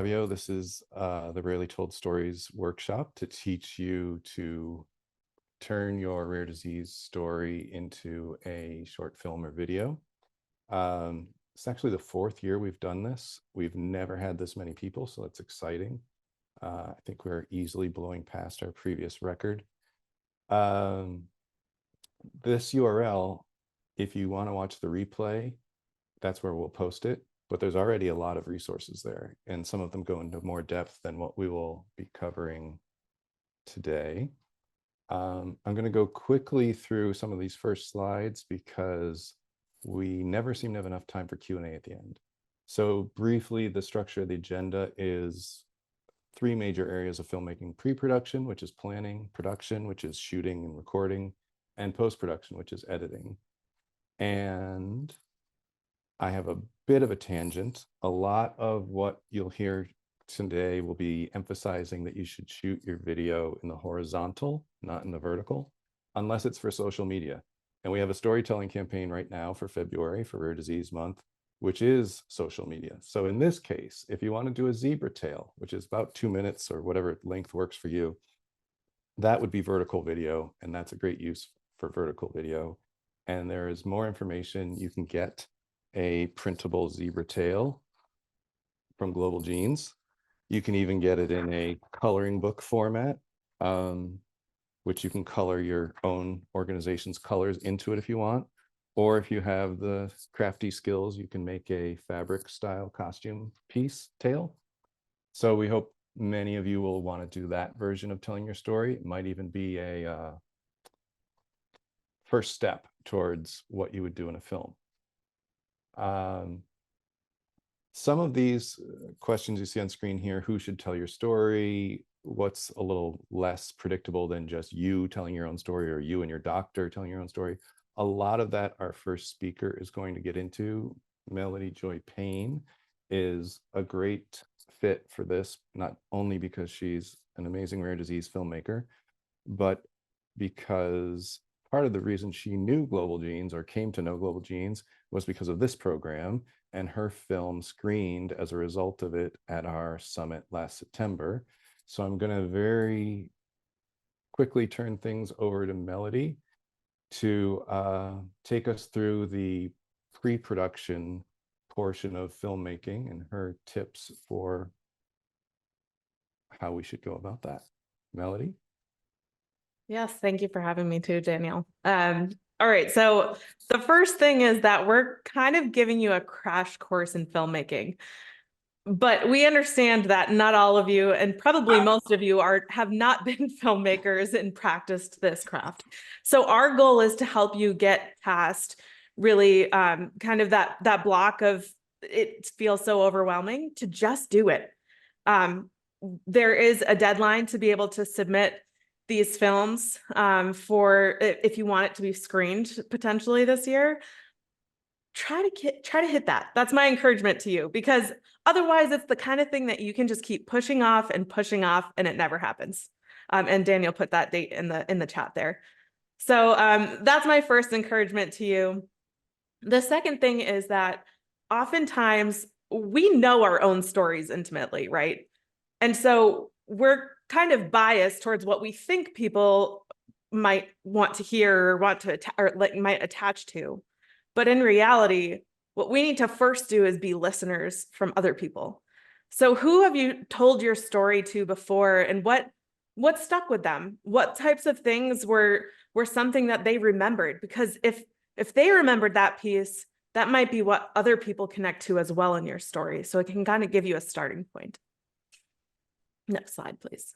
DeFabio. This is the Rarely Told Stories workshop to teach you to turn your rare disease story into a short film or video. It's actually the 4th year we've done this. We've never had this many people, so that's exciting. I think we're easily blowing past our previous record. This URL, if you want to watch the replay, that's where we'll post it. But there's already a lot of resources there, and some of them go into more depth than what we will be covering today. I'm going to go quickly through some of these first slides because we never seem to have enough time for Q&A at the end. So briefly, the structure of the agenda is 3 major areas of filmmaking: pre-production, which is planning; production, which is shooting and recording; and post-production, which is editing. And I have a bit of a tangent. A lot of what you'll hear today will be emphasizing that you should shoot your video in the horizontal, not in the vertical, unless it's for social media. And we have a storytelling campaign right now for February, for Rare Disease Month, which is social media. So in this case, if you want to do a zebra tail, which is about 2 minutes or whatever length works for you, that would be vertical video, and that's a great use for vertical video. And there is more information. You can get a printable zebra tail from Global Genes. You can even get it in a coloring book format, which you can color your own organization's colors into it if you want. Or if you have the crafty skills, you can make a fabric style costume piece tail. So we hope many of you will want to do that version of telling your story. It might even be a first step towards what you would do in a film. Some of these questions you see on screen here: who should tell your story? What's a little less predictable than just you telling your own story, or you and your doctor telling your own story? A lot of that our first speaker is going to get into. Melody Joy Paine is a great fit for this, not only because she's an amazing rare disease filmmaker, but because part of the reason she knew Global Genes, or came to know Global Genes, was because of this program, and her film screened as a result of it at our summit last September. So I'm going to very quickly turn things over to Melody to take us through the pre-production portion of filmmaking and her tips for how we should go about that. Melody? Yes, thank you for having me too, Daniel. All right, so the first thing is that we're kind of giving you a crash course in filmmaking, but we understand that not all of you, and probably most of you, have not been filmmakers and practiced this craft. So our goal is to help you get past really kind of that block of it feels so overwhelming, to just do it. There is a deadline to be able to submit these films for if you want it to be screened potentially this year. Try to hit that. That's my encouragement to you, because otherwise it's the kind of thing that you can just keep pushing off and it never happens. And Daniel put that date in the chat there. So that's my first encouragement to you. The second thing is that oftentimes we know our own stories intimately, right? And so we're kind of biased towards what we think people might want to hear or might attach to. But in reality, what we need to first do is be listeners from other people. So who have you told your story to before, and what stuck with them? What types of things were something that they remembered? Because if they remembered that piece, that might be what other people connect to as well in your story. So it can kind of give you a starting point. Next slide, please.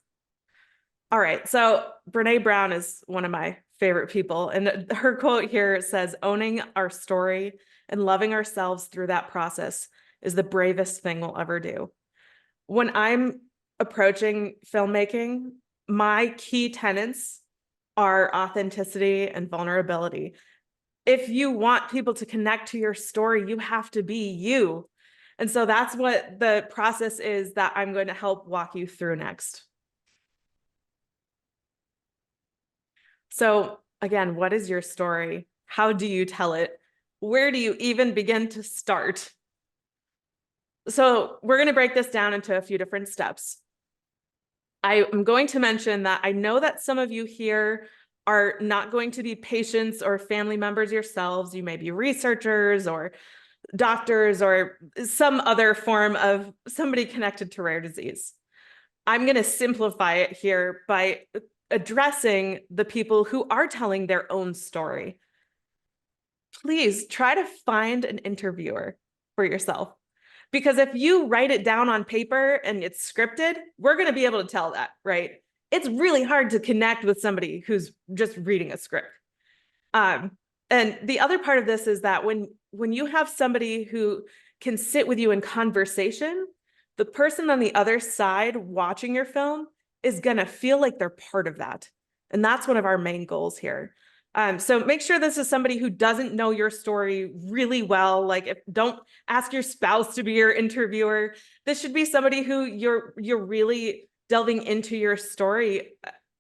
All right, so Brene Brown is one of my favorite people, and her quote here says, "Owning our story and loving ourselves through that process is the bravest thing we'll ever do." When I'm approaching filmmaking, my key tenets are authenticity and vulnerability. If you want people to connect to your story, you have to be you. And so that's what the process is that I'm going to help walk you through next. So again, what is your story? How do you tell it? Where do you even begin to start? So we're going to break this down into a few different steps. I am going to mention that I know that some of you here are not going to be patients or family members yourselves. You may be researchers or doctors or some other form of somebody connected to rare disease. I'm going to simplify it here by addressing the people who are telling their own story. Please try to find an interviewer for yourself. Because if you write it down on paper and it's scripted, we're going to be able to tell that, right? It's really hard to connect with somebody who's just reading a script. And the other part of this is that when you have somebody who can sit with you in conversation, the person on the other side watching your film is going to feel like they're part of that. And that's one of our main goals here. So make sure this is somebody who doesn't know your story really well. Like, don't ask your spouse to be your interviewer. This should be somebody who you're really delving into your story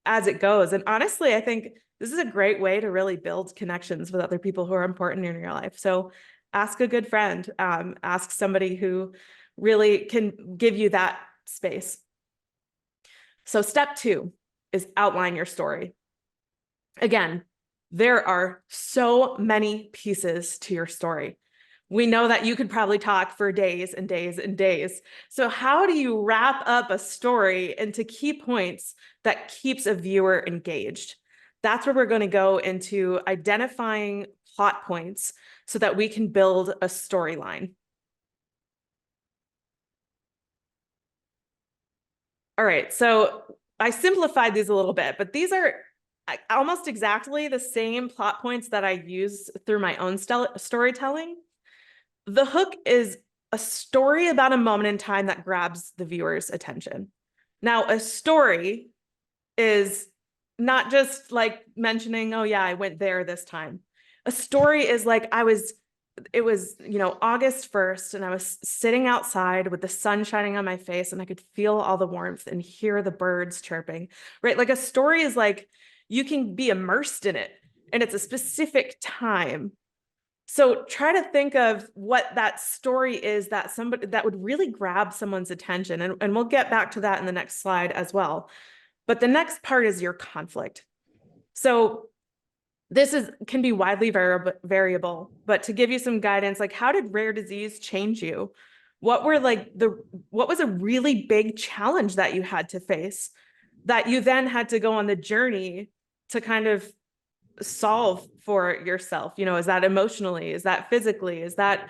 as it goes. And honestly, I think this is a great way to really build connections with other people who are important in your life. So ask a good friend, ask somebody who really can give you that space. So step 2 is outline your story. Again, there are so many pieces to your story. We know that you could probably talk for days and days and days. So how do you wrap up a story into key points that keeps a viewer engaged? That's where we're going to go into identifying plot points so that we can build a storyline. All right, so I simplified these a little bit, but these are almost exactly the same plot points that I use through my own storytelling. The hook is a story about a moment in time that grabs the viewer's attention. Now, a story is not just like mentioning, oh yeah, I went there this time. A story is like it was, August 1st, and I was sitting outside with the sun shining on my face, and I could feel all the warmth and hear the birds chirping, right? Like, a story is like, you can be immersed in it, and it's a specific time. So try to think of what that story is that would really grab someone's attention. And we'll get back to that in the next slide as well. But the next part is your conflict. So this can be widely variable, but to give you some guidance, like, how did rare disease change you? What was a really big challenge that you had to face that you then had to go on the journey to kind of solve for yourself? Is that emotionally? Is that physically? Is that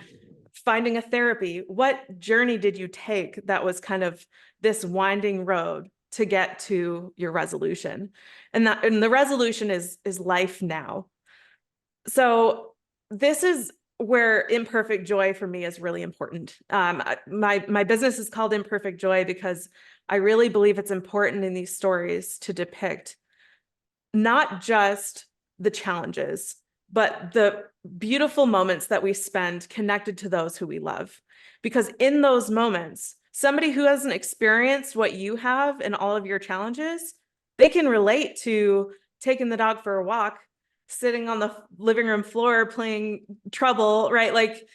finding a therapy? What journey did you take that was kind of this winding road to get to your resolution? And the resolution is life now. So this is where imperfect joy for me is really important. My business is called Imperfect Joy because I really believe it's important in these stories to depict not just the challenges, but the beautiful moments that we spend connected to those who we love. Because in those moments, somebody who hasn't experienced what you have in all of your challenges, they can relate to taking the dog for a walk, sitting on the living room floor playing Trouble, right? Like,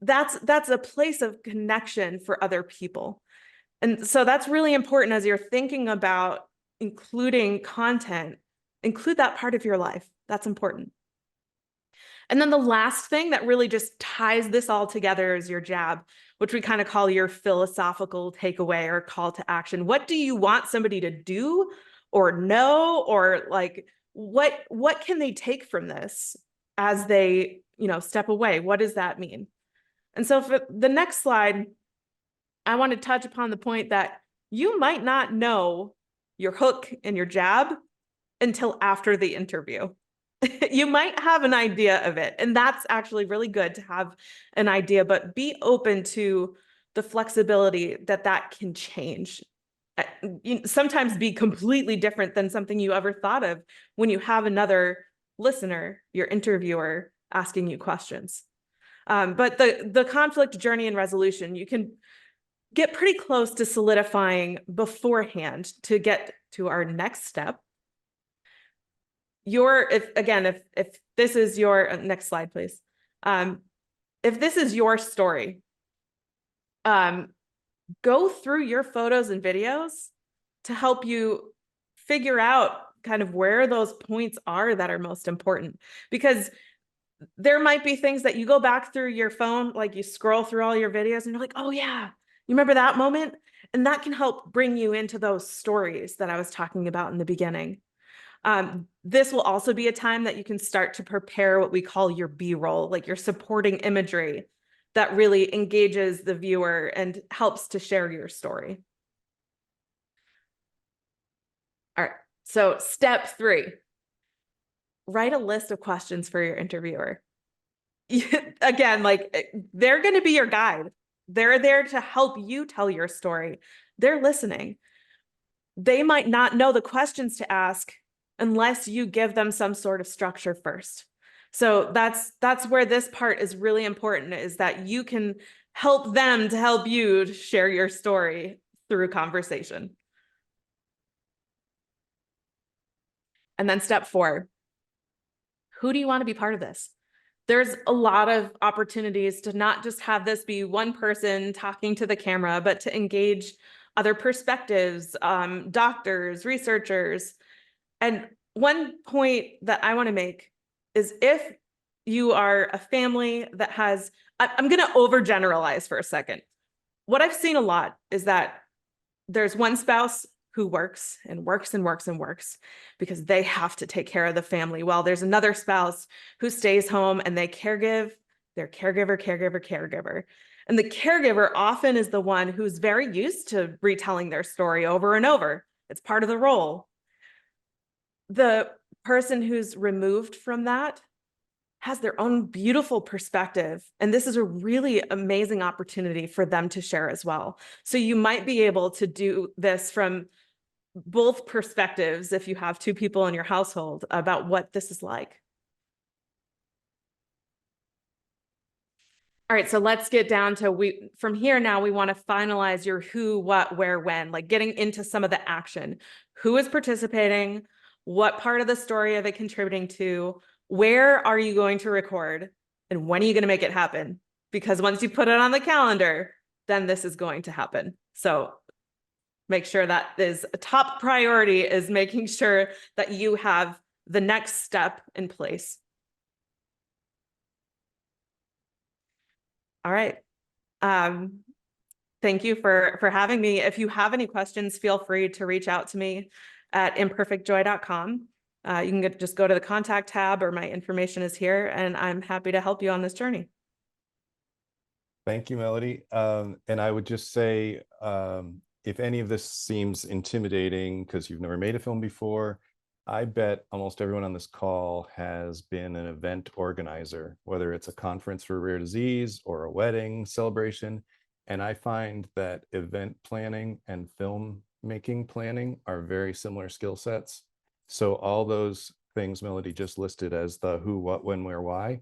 that's a place of connection for other people. And so that's really important as you're thinking about including content. Include that part of your life. That's important. And then the last thing that really just ties this all together is your jab, which we kind of call your philosophical takeaway or call to action. What do you want somebody to do or know, or like, what can they take from this as they, step away? What does that mean? And so for the next slide, I want to touch upon the point that you might not know your hook and your jab until after the interview. You might have an idea of it, and that's actually really good to have an idea, but be open to the flexibility that can change. Sometimes be completely different than something you ever thought of when you have another listener, your interviewer, asking you questions. But the conflict journey and resolution, you can get pretty close to solidifying beforehand to get to our next step. If this is your next slide, please. If this is your story, um, go through your photos and videos to help you figure out kind of where those points are that are most important. Because there might be things that you go back through your phone, like you scroll through all your videos and you're like, oh yeah, you remember that moment? And that can help bring you into those stories that I was talking about in the beginning. This will also be a time that you can start to prepare what we call your B-roll, like your supporting imagery that really engages the viewer and helps to share your story. All right, so step 3, write a list of questions for your interviewer. Again, like they're going to be your guide. They're there to help you tell your story. They're listening. They might not know the questions to ask unless you give them some sort of structure first. So that's where this part is really important, is that you can help them to help you to share your story through conversation. And then step 4, who do you want to be part of this? There's a lot of opportunities to not just have this be one person talking to the camera, but to engage other perspectives, doctors, researchers. And one point that I want to make is, if you are a family that has, I'm going to overgeneralize for a second. What I've seen a lot is that there's one spouse who works and works and works and works because they have to take care of the family, while there's another spouse who stays home and they caregive, they're caregiver. And the caregiver often is the one who's very used to retelling their story over and over. It's part of the role. The person who's removed from that has their own beautiful perspective. And this is a really amazing opportunity for them to share as well. So you might be able to do this from both perspectives if you have 2 people in your household about what this is like. All right, so let's get down to, from here now, we want to finalize your who, what, where, when, like getting into some of the action. Who is participating? What part of the story are they contributing to? Where are you going to record? And when are you going to make it happen? Because once you put it on the calendar, then this is going to happen. So make sure that is a top priority, is making sure that you have the next step in place. All right. Thank you for having me. If you have any questions, feel free to reach out to me at imperfectjoy.com. You can just go to the contact tab, or my information is here, and I'm happy to help you on this journey. Thank you, Melody. And I would just say, if any of this seems intimidating because you've never made a film before, I bet almost everyone on this call has been an event organizer, whether it's a conference for rare disease or a wedding celebration. And I find that event planning and filmmaking planning are very similar skill sets. So all those things Melody just listed as the who, what, when, where, why,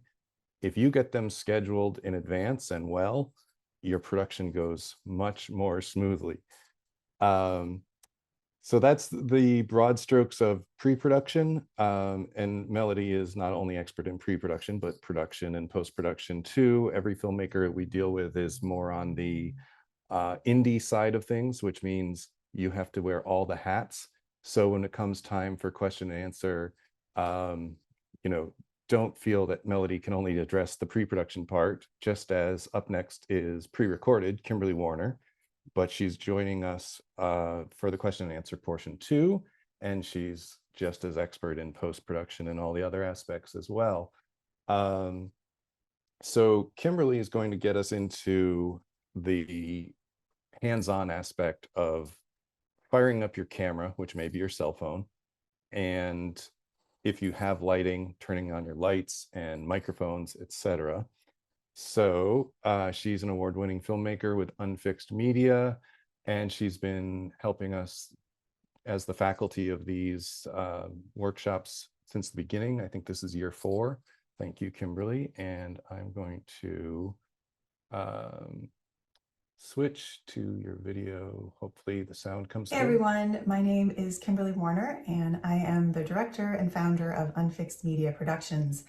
if you get them scheduled in advance and well, your production goes much more smoothly. So that's the broad strokes of pre-production. And Melody is not only expert in pre-production, but production and post-production too. Every filmmaker we deal with is more on the indie side of things, which means you have to wear all the hats. So when it comes time for question and answer, you know, don't feel that Melody can only address the pre-production part, just as up next is pre-recorded Kimberly Warner, but she's joining us for the question and answer portion too, and she's just as expert in post-production and all the other aspects as well. So Kimberly is going to get us into the hands-on aspect of firing up your camera, which may be your cell phone, and if you have lighting, turning on your lights and microphones, etc. So she's an award-winning filmmaker with Unfixed Media, and she's been helping us as the faculty of these workshops since the beginning. I think this is year 4. Thank you, Kimberly. And I'm going to switch to your video. Hopefully the sound comes through. Hey everyone, my name is Kimberly Warner and I am the director and founder of Unfixed Media Productions.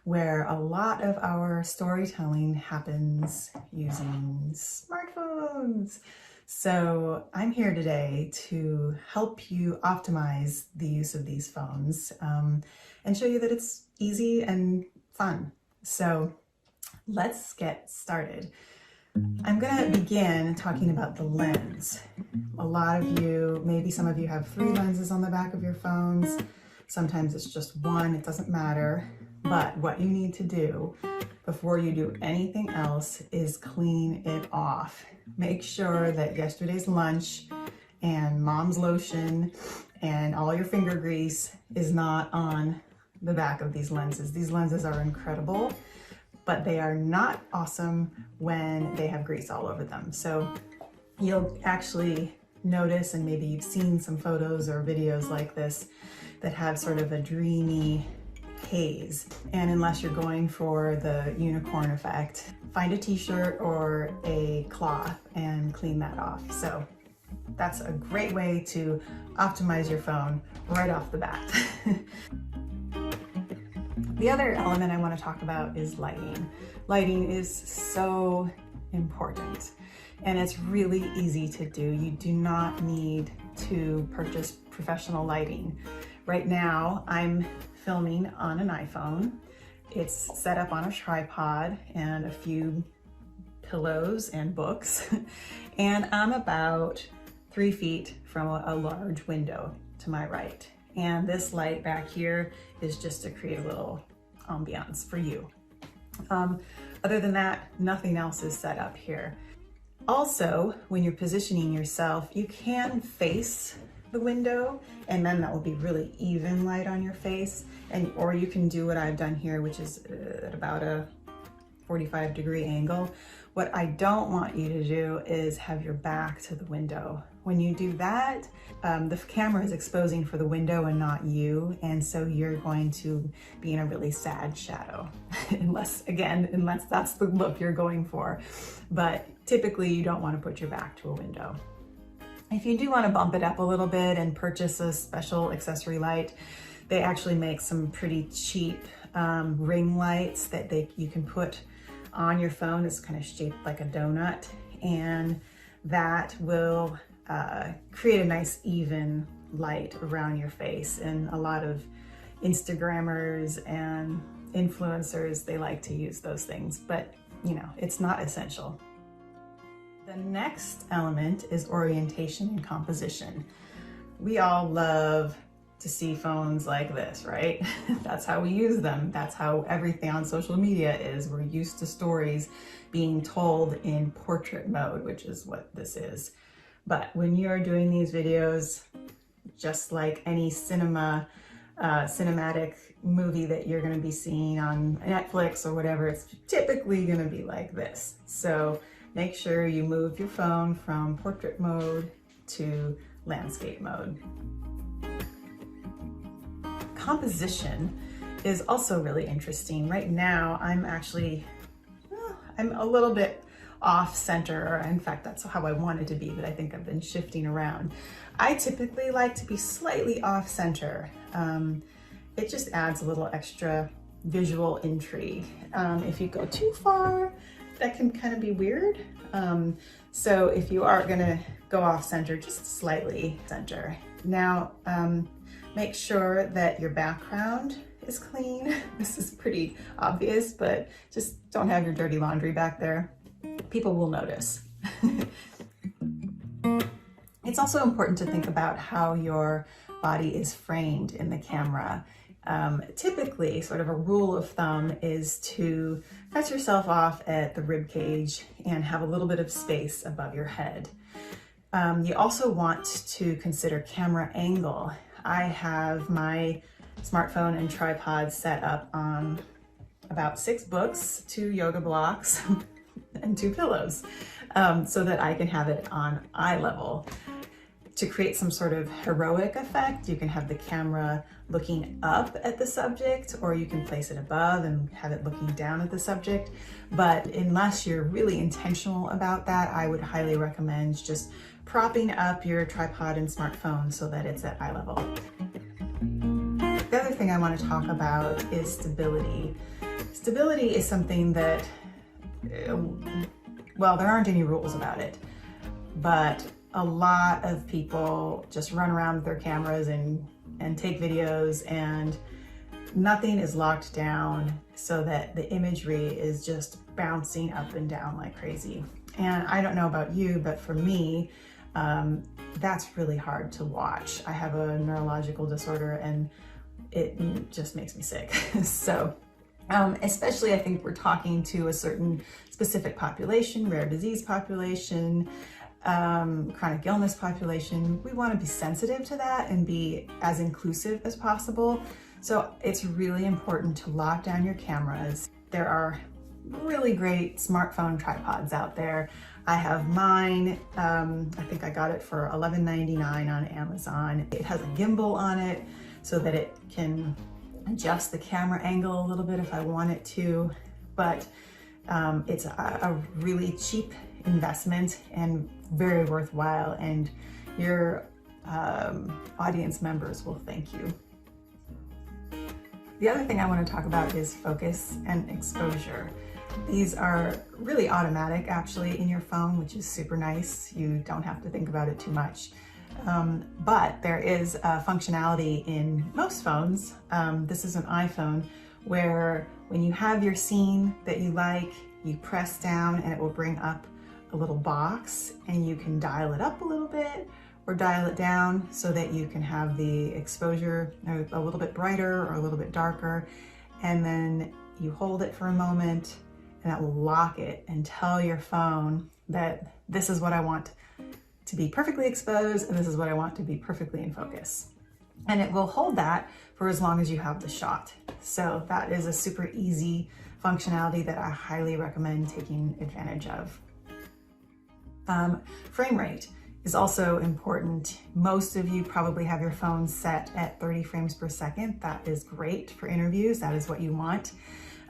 where a lot of our storytelling happens using smartphones. So I'm here today to help you optimize the use of these phones and show you that it's easy and fun. So let's get started. I'm going to begin talking about the lens. A lot of you, maybe some of you have 3 lenses on the back of your phones. Sometimes it's just 1, it doesn't matter. But what you need to do before you do anything else is clean it off. Make sure that yesterday's lunch and mom's lotion and all your finger grease is not on the back of these lenses. These lenses are incredible, but they are not awesome when they have grease all over them. So you'll actually notice, and maybe you've seen some photos or videos like this that have sort of a dreamy haze. And unless you're going for the unicorn effect, find a t-shirt or a cloth and clean that off. So that's a great way to optimize your phone right off the bat. The other element I want to talk about is lighting. Lighting is so important, and it's really easy to do. You do not need to purchase professional lighting. Right now, I'm filming on an iPhone. It's set up on a tripod and a few pillows and books, and I'm about 3 feet from a large window to my right. And this light back here is just to create a little ambiance for you. Other than that, nothing else is set up here. Also, when you're positioning yourself, you can face the window, and then that will be really even light on your face. Or you can do what I've done here, which is at about a 45-degree angle. What I don't want you to do is have your back to the window. When you do that, the camera is exposing for the window and not you, and so you're going to be in a really sad shadow, unless that's the look you're going for. But typically you don't want to put your back to a window. If you do want to bump it up a little bit and purchase a special accessory light, they actually make some pretty cheap ring lights that you can put on your phone. It's kind of shaped like a donut, and that will create a nice even light around your face. And a lot of Instagrammers and influencers, they like to use those things, but it's not essential. The next element is orientation and composition. We all love to see phones like this, right? That's how we use them. That's how everything on social media is. We're used to stories being told in portrait mode, which is what this is. But when you're doing these videos, just like any cinematic movie that you're going to be seeing on Netflix or whatever, it's typically going to be like this. So make sure you move your phone from portrait mode to landscape mode. Composition is also really interesting. Right now, I'm a little bit off center, or in fact, that's how I wanted to be, but I think I've been shifting around. I typically like to be slightly off center. It just adds a little extra visual intrigue. If you go too far, that can kind of be weird. So if you are gonna go off center, just slightly center. Now, make sure that your background is clean. This is pretty obvious, but just don't have your dirty laundry back there. People will notice. It's also important to think about how your body is framed in the camera. Typically, sort of a rule of thumb is to cut yourself off at the rib cage and have a little bit of space above your head. You also want to consider camera angle. I have my smartphone and tripod set up on about 6 books, 2 yoga blocks, and 2 pillows, so that I can have it on eye level. To create some sort of heroic effect, you can have the camera looking up at the subject, or you can place it above and have it looking down at the subject. But unless you're really intentional about that, I would highly recommend just propping up your tripod and smartphone so that it's at eye level. The other thing I want to talk about is stability. Stability is something that, well, there aren't any rules about it, but a lot of people just run around with their cameras and take videos, and nothing is locked down so that the imagery is just bouncing up and down like crazy. And I don't know about you, but for me, that's really hard to watch. I have a neurological disorder and it just makes me sick. So especially I think we're talking to a certain specific population, rare disease population, chronic illness population. We want to be sensitive to that and be as inclusive as possible. So it's really important to lock down your cameras. There are really great smartphone tripods out there. I have mine. I think I got it for $11.99 on Amazon. It has a gimbal on it so that it can adjust the camera angle a little bit if I want it to, but it's a really cheap investment and very worthwhile, and your audience members will thank you. The other thing I want to talk about is focus and exposure. These are really automatic actually in your phone, which is super nice. You don't have to think about it too much. But there is a functionality in most phones, this is an iPhone, where when you have your scene that you like, you press down and it will bring up a little box, and you can dial it up a little bit or dial it down so that you can have the exposure a little bit brighter or a little bit darker. And then you hold it for a moment and that will lock it and tell your phone that this is what I want to be perfectly exposed and this is what I want to be perfectly in focus. And it will hold that for as long as you have the shot. So that is a super easy functionality that I highly recommend taking advantage of. Frame rate is also important. Most of you probably have your phone set at 30 frames per second. That is great for interviews. That is what you want.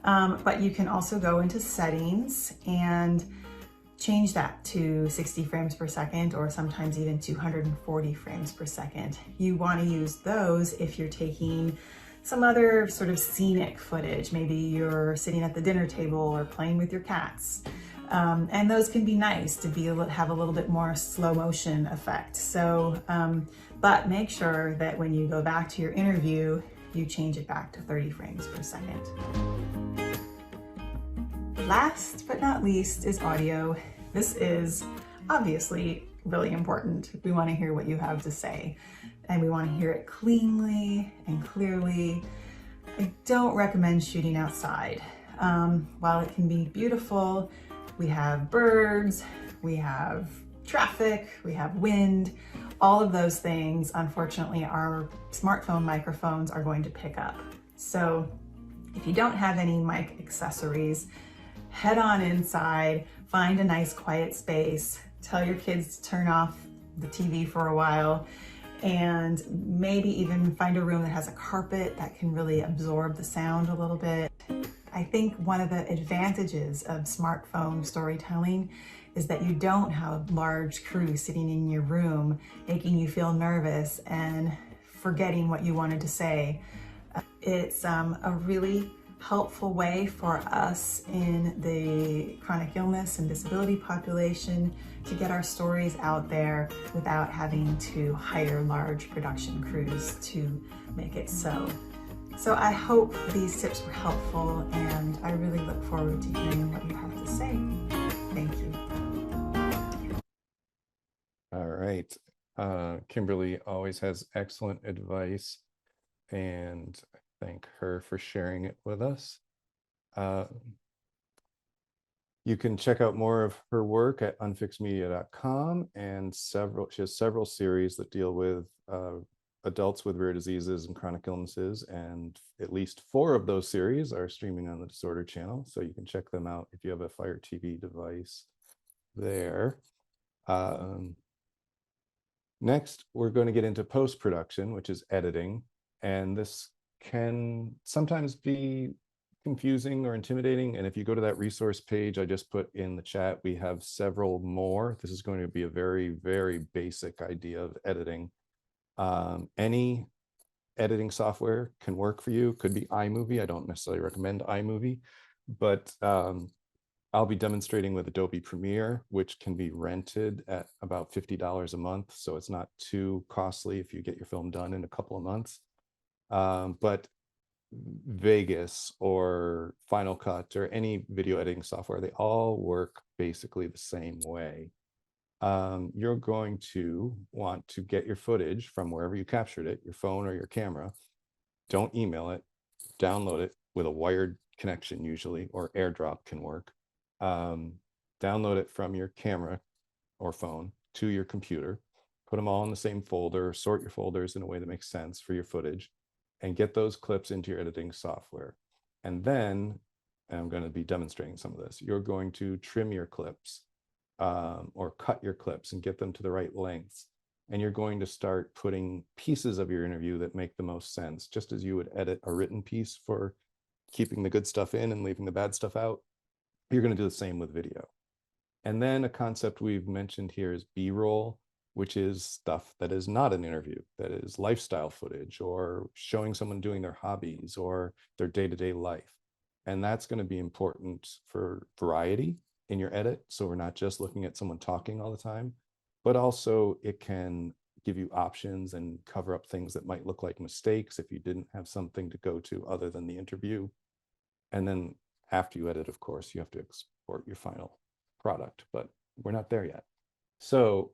But you can also go into settings and change that to 60 frames per second, or sometimes even 240 frames per second. You want to use those if you're taking some other sort of scenic footage. Maybe you're sitting at the dinner table or playing with your cats. And those can be nice to have a little bit more slow motion effect. So, but make sure that when you go back to your interview, you change it back to 30 frames per second. Last but not least is audio. This is obviously really important. We want to hear what you have to say, and we want to hear it cleanly and clearly. I don't recommend shooting outside. While it can be beautiful, we have birds, we have traffic, we have wind, all of those things, unfortunately, our smartphone microphones are going to pick up. So if you don't have any mic accessories, head on inside, find a nice quiet space, tell your kids to turn off the TV for a while, and maybe even find a room that has a carpet that can really absorb the sound a little bit. I think one of the advantages of smartphone storytelling is that you don't have a large crew sitting in your room making you feel nervous and forgetting what you wanted to say. It's a really helpful way for us in the chronic illness and disability population to get our stories out there without having to hire large production crews to make it so. So I hope these tips were helpful, and I really look forward to hearing what you have to say. Thank you. All right. Kimberly always has excellent advice, and I thank her for sharing it with us. You can check out more of her work at unfixedmedia.com, and she has several series that deal with adults with rare diseases and chronic illnesses, and at least 4 of those series are streaming on the Disorder channel, so you can check them out if you have a Fire TV device there. Next, we're going to get into post-production, which is editing, and this can sometimes be confusing or intimidating, and if you go to that resource page I just put in the chat, we have several more. This is going to be a very, very basic idea of editing. Any editing software can work for you. Could be iMovie. I don't necessarily recommend iMovie, but I'll be demonstrating with Adobe Premiere, which can be rented at about $50 a month. So it's not too costly if you get your film done in a couple of months. But Vegas or Final Cut or any video editing software, they all work basically the same way. You're going to want to get your footage from wherever you captured it, your phone or your camera. Don't email it, download it with a wired connection usually, or AirDrop can work. Download it from your camera or phone to your computer, put them all in the same folder, sort your folders in a way that makes sense for your footage, and get those clips into your editing software. And then, and I'm going to be demonstrating some of this, you're going to trim your clips or cut your clips and get them to the right lengths. And you're going to start putting pieces of your interview that make the most sense, just as you would edit a written piece for keeping the good stuff in and leaving the bad stuff out. You're going to do the same with video. And then a concept we've mentioned here is B-roll, which is stuff that is not an interview, that is lifestyle footage or showing someone doing their hobbies or their day-to-day life. And that's going to be important for variety in your edit. So we're not just looking at someone talking all the time, but also it can give you options and cover up things that might look like mistakes if you didn't have something to go to other than the interview. And then after you edit, of course, you have to export your final product, but we're not there yet. So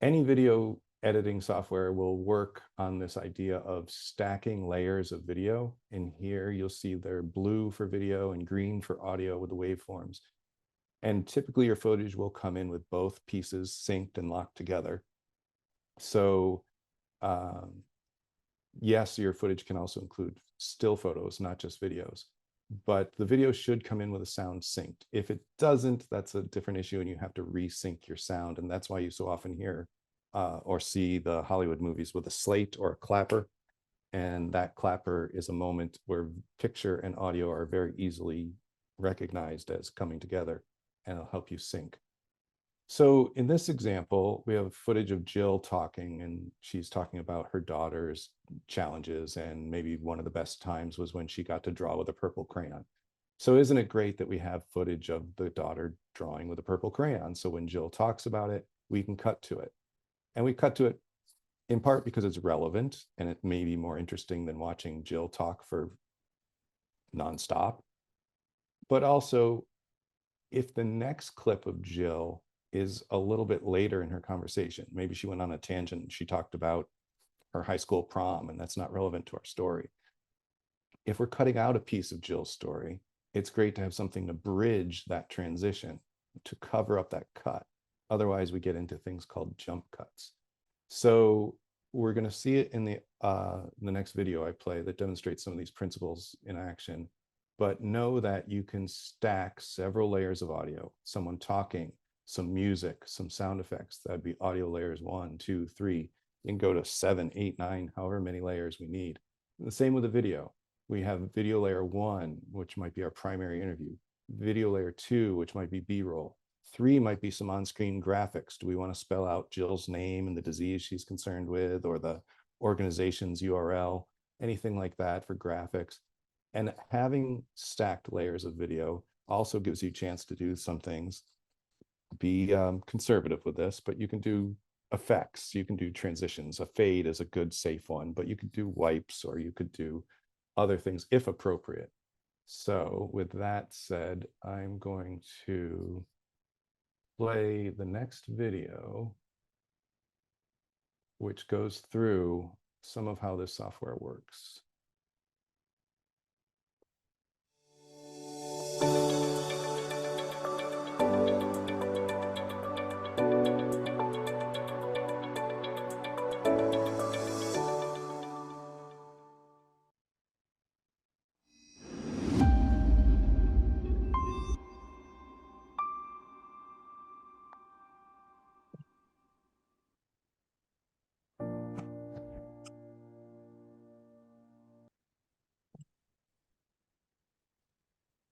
any video editing software will work on this idea of stacking layers of video. And here you'll see they're blue for video and green for audio with the waveforms. And typically your footage will come in with both pieces synced and locked together. So yes, your footage can also include still photos, not just videos, but the video should come in with a sound synced. If it doesn't, that's a different issue and you have to resync your sound. And that's why you so often hear or see the Hollywood movies with a slate or a clapper. And that clapper is a moment where picture and audio are very easily recognized as coming together, and it'll help you sync. So in this example, we have footage of Jill talking, and she's talking about her daughter's challenges, and maybe one of the best times was when she got to draw with a purple crayon. So isn't it great that we have footage of the daughter drawing with a purple crayon? So when Jill talks about it, we can cut to it. And we cut to it in part because it's relevant, and it may be more interesting than watching Jill talk for nonstop. But also, if the next clip of Jill is a little bit later in her conversation, maybe she went on a tangent and she talked about her high school prom, and that's not relevant to our story. If we're cutting out a piece of Jill's story, it's great to have something to bridge that transition, to cover up that cut. Otherwise, we get into things called jump cuts. So we're going to see it in the next video I play that demonstrates some of these principles in action. But know that you can stack several layers of audio, someone talking, some music, some sound effects. That'd be audio layers 1, 2, 3. You can go to 7, 8, 9, however many layers we need. And the same with the video. We have video layer 1, which might be our primary interview. Video layer 2, which might be B-roll. 3 might be some on-screen graphics. Do we want to spell out Jill's name and the disease she's concerned with, or the organization's URL, anything like that for graphics? And having stacked layers of video also gives you a chance to do some things. Be conservative with this, but you can do effects, you can do transitions. A fade is a good safe one, but you could do wipes, or you could do other things if appropriate. So with that said, I'm going to play the next video, which goes through some of how this software works.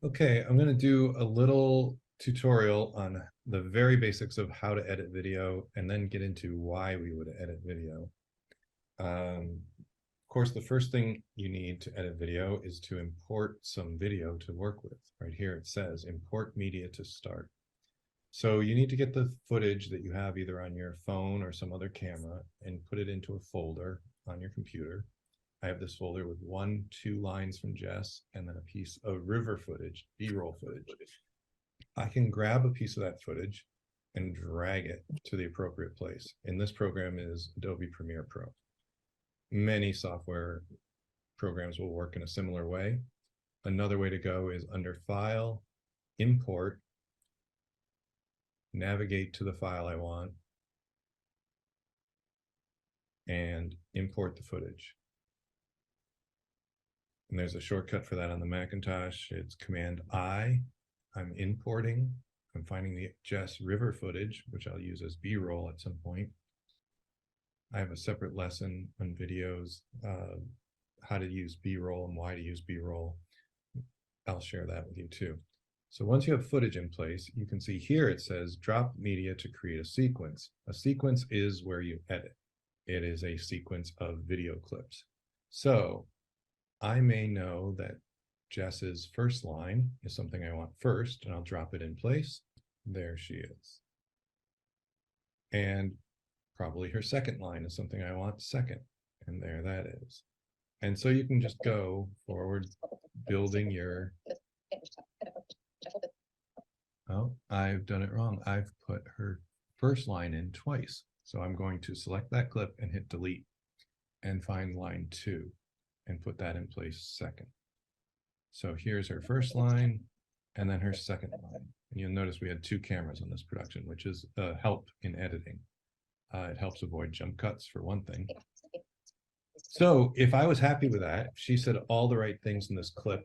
Okay, I'm going to do a little tutorial on the very basics of how to edit video, and then get into why we would edit video. Of course, the first thing you need to edit video is to import some video to work with. Right here it says import media to start. So you need to get the footage that you have either on your phone or some other camera and put it into a folder on your computer. I have this folder with 2 lines from Jess and then a piece of river footage, B-roll footage. I can grab a piece of that footage and drag it to the appropriate place. And this program is Adobe Premiere Pro. Many software programs will work in a similar way. Another way to go is under File, Import, navigate to the file I want, and import the footage. And there's a shortcut for that on the Macintosh. It's Command I. I'm importing. I'm finding the Jess River footage, which I'll use as B-roll at some point. I have a separate lesson on videos, how to use B-roll and why to use B-roll. I'll share that with you too. So once you have footage in place, you can see here it says drop media to create a sequence. A sequence is where you edit. It is a sequence of video clips. So I may know that Jess's first line is something I want first, and I'll drop it in place. There she is. And probably her second line is something I want second, and there that is. And so you can just go forward, building your... Oh, I've done it wrong. I've put her first line in twice. So I'm going to select that clip and hit delete and find line 2 and put that in place second. So here's her first line and then her second line. And you'll notice we had 2 cameras on this production, which is a help in editing. It helps avoid jump cuts for one thing. So if I was happy with that, if she said all the right things in this clip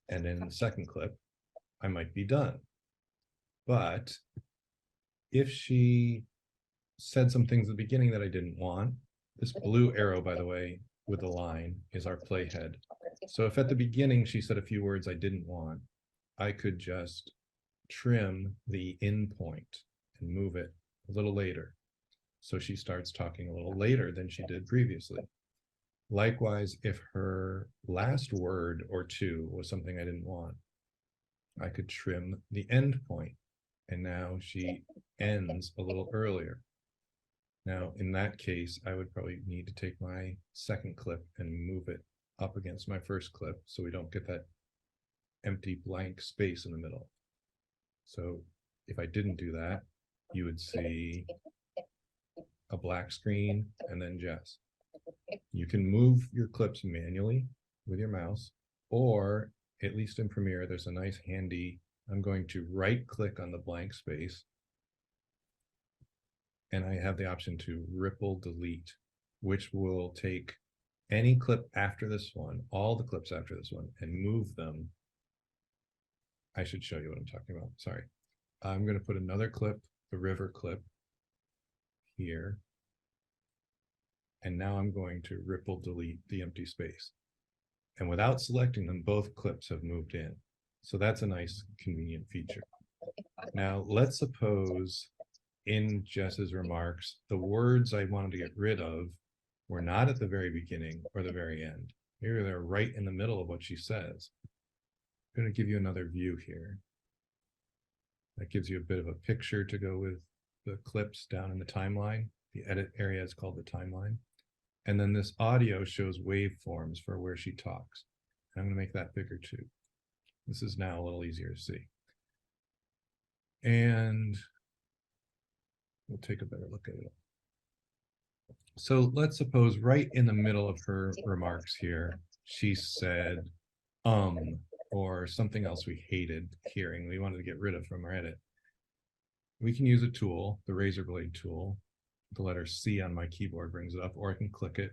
and in the second clip, I might be done. But if she said some things at the beginning that I didn't want, this blue arrow, by the way, with a line is our playhead. So if at the beginning she said a few words I didn't want, I could just trim the in point and move it a little later. So she starts talking a little later than she did previously. Likewise, if her last word or 2 was something I didn't want, I could trim the end point. And now she ends a little earlier. Now, in that case, I would probably need to take my second clip and move it up against my first clip so we don't get that empty blank space in the middle. So if I didn't do that, you would see a black screen and then Jess. You can move your clips manually with your mouse, or at least in Premiere, there's a nice handy, I'm going to right click on the blank space and I have the option to ripple delete, which will take any clip after this one, all the clips after this one, and move them. I should show you what I'm talking about. Sorry. I'm going to put another clip, the river clip, here. And now I'm going to ripple delete the empty space. And without selecting them, both clips have moved in. So that's a nice, convenient feature. Now, let's suppose in Jess's remarks, the words I wanted to get rid of were not at the very beginning or the very end. Maybe they're right in the middle of what she says. I'm going to give you another view here. That gives you a bit of a picture to go with the clips down in the timeline. The edit area is called the timeline. And then this audio shows waveforms for where she talks. I'm going to make that bigger too. This is now a little easier to see. And we'll take a better look at it. So let's suppose right in the middle of her remarks here, she said, or something else we hated hearing, we wanted to get rid of from our edit. We can use a tool, the razor blade tool. The letter C on my keyboard brings it up, or I can click it.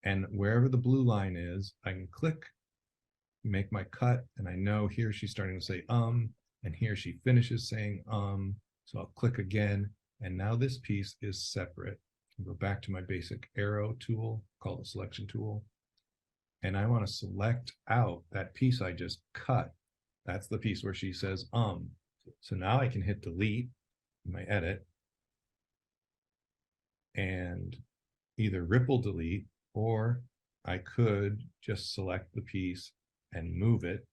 And wherever the blue line is, I can click, make my cut, and I know here she's starting to say, and here she finishes saying, so I'll click again, and now this piece is separate. I'll go back to my basic arrow tool, called the selection tool, and I want to select out that piece I just cut. That's the piece where she says, So now I can hit delete in my edit, and either ripple delete, or I could just select the piece and move it.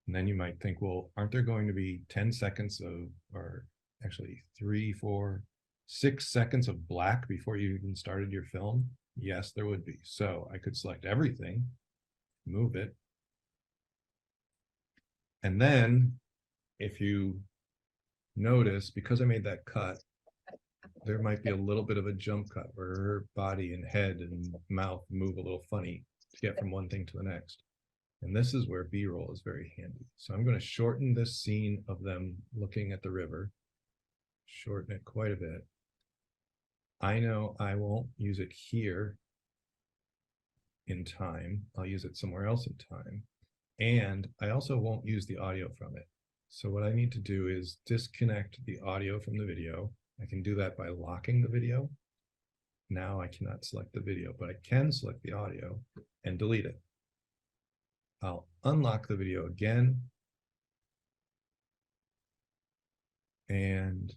And then you might think, well, aren't there going to be 10 seconds of, or actually 3, 4, 6 seconds of black before you even started your film? Yes, there would be. So I could select everything, move it. And then if you notice, because I made that cut, there might be a little bit of a jump cut where her body and head and mouth move a little funny to get from one thing to the next. And this is where B-roll is very handy. So I'm going to shorten this scene of them looking at the river, shorten it quite a bit. I know I won't use it here in time. I'll use it somewhere else in time. And I also won't use the audio from it. So what I need to do is disconnect the audio from the video. I can do that by locking the video. Now I cannot select the video, but I can select the audio and delete it. I'll unlock the video again and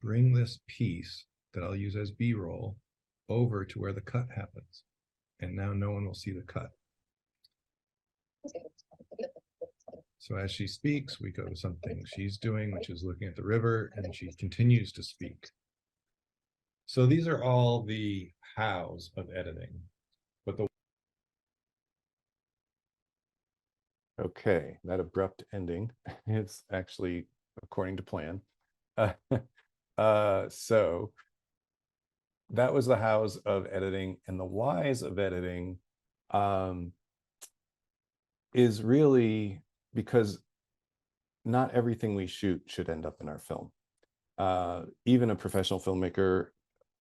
bring this piece that I'll use as B-roll over to where the cut happens. And now no one will see the cut. So as she speaks, we go to something she's doing, which is looking at the river, and she continues to speak. So these are all the hows of editing. But the Okay, that abrupt ending is actually according to plan. So that was the hows of editing, and the whys of editing is really because not everything we shoot should end up in our film. Even a professional filmmaker,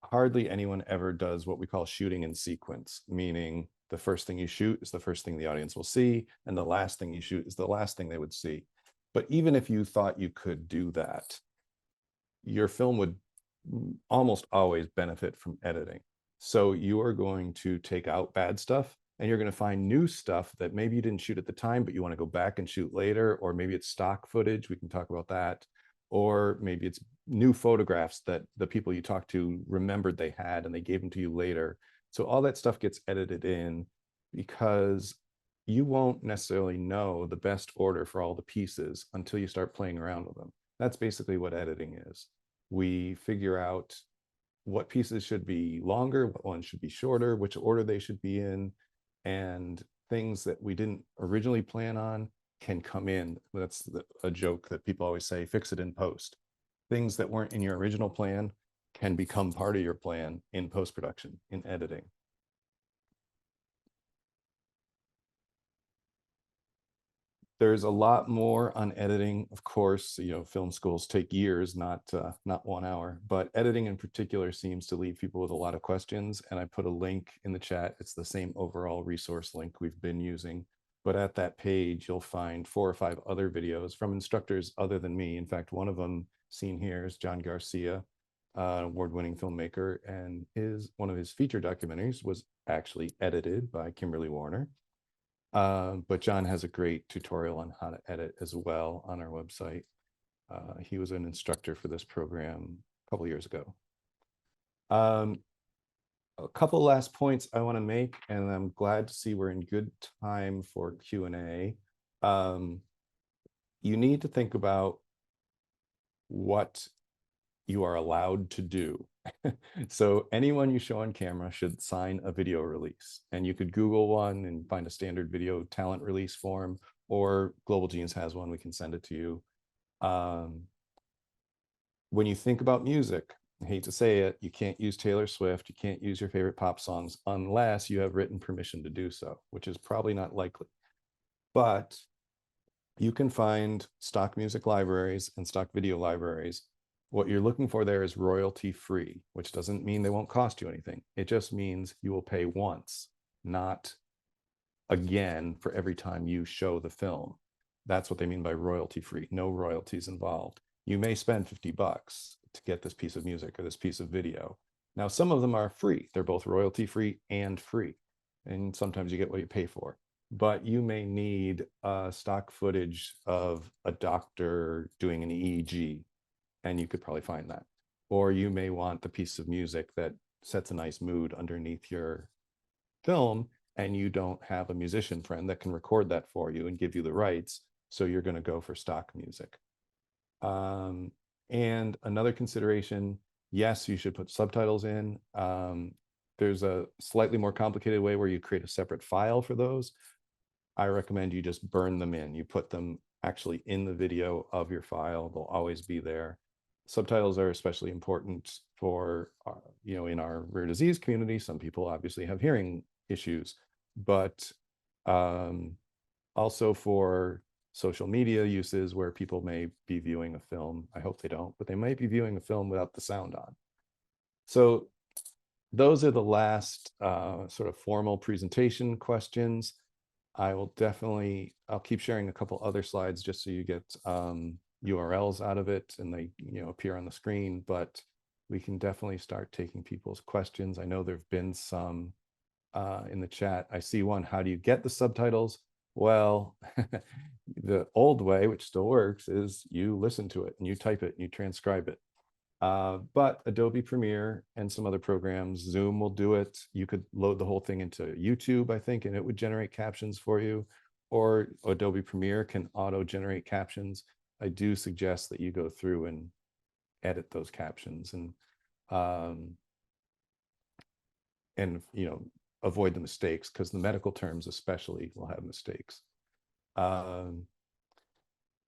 hardly anyone ever does what we call shooting in sequence, meaning the first thing you shoot is the first thing the audience will see, and the last thing you shoot is the last thing they would see. But even if you thought you could do that, your film would almost always benefit from editing. So you are going to take out bad stuff, and you're going to find new stuff that maybe you didn't shoot at the time, but you want to go back and shoot later, or maybe it's stock footage. We can talk about that. Or maybe it's new photographs that the people you talked to remembered they had and they gave them to you later. So all that stuff gets edited in because you won't necessarily know the best order for all the pieces until you start playing around with them. That's basically what editing is. We figure out what pieces should be longer, what ones should be shorter, which order they should be in, and things that we didn't originally plan on can come in. That's a joke that people always say, fix it in post. Things that weren't in your original plan can become part of your plan in post-production, in editing. There's a lot more on editing, of course. You know, film schools take years, not 1 hour, but editing in particular seems to leave people with a lot of questions. And I put a link in the chat. It's the same overall resource link we've been using, but at that page, you'll find 4 or 5 other videos from instructors other than me. In fact, one of them seen here is John Garcia, award-winning filmmaker, and one of his feature documentaries was actually edited by Kimberly Warner. But John has a great tutorial on how to edit as well on our website. He was an instructor for this program a couple years ago. A couple last points I want to make, and I'm glad to see we're in good time for Q&A. You need to think about what you are allowed to do. So anyone you show on camera should sign a video release, and you could Google one and find a standard video talent release form, or Global Genes has one, we can send it to you. When you think about music, I hate to say it, you can't use Taylor Swift, you can't use your favorite pop songs unless you have written permission to do so, which is probably not likely. But you can find stock music libraries and stock video libraries. What you're looking for there is royalty free, which doesn't mean they won't cost you anything. It just means you will pay once, not again for every time you show the film. That's what they mean by royalty free, no royalties involved. You may spend $50 to get this piece of music or this piece of video. Now, some of them are free. They're both royalty free and free. And sometimes you get what you pay for. But you may need stock footage of a doctor doing an EEG, and you could probably find that. Or you may want the piece of music that sets a nice mood underneath your film, and you don't have a musician friend that can record that for you and give you the rights, so you're going to go for stock music. And another consideration, yes, you should put subtitles in. There's a slightly more complicated way where you create a separate file for those. I recommend you just burn them in. You put them actually in the video of your file. They'll always be there. Subtitles are especially important for, in our rare disease community. Some people obviously have hearing issues, but also for social media uses where people may be viewing a film. I hope they don't, but they might be viewing a film without the sound on. So those are the last sort of formal presentation questions. I'll keep sharing a couple other slides just so you get URLs out of it and they appear on the screen, but we can definitely start taking people's questions. I know there've been some in the chat. I see one, how do you get the subtitles? Well, the old way, which still works, is you listen to it and you type it and you transcribe it. But Adobe Premiere and some other programs, Zoom will do it. You could load the whole thing into YouTube, I think, and it would generate captions for you. Or Adobe Premiere can auto-generate captions. I do suggest that you go through and edit those captions and avoid the mistakes, because the medical terms especially will have mistakes.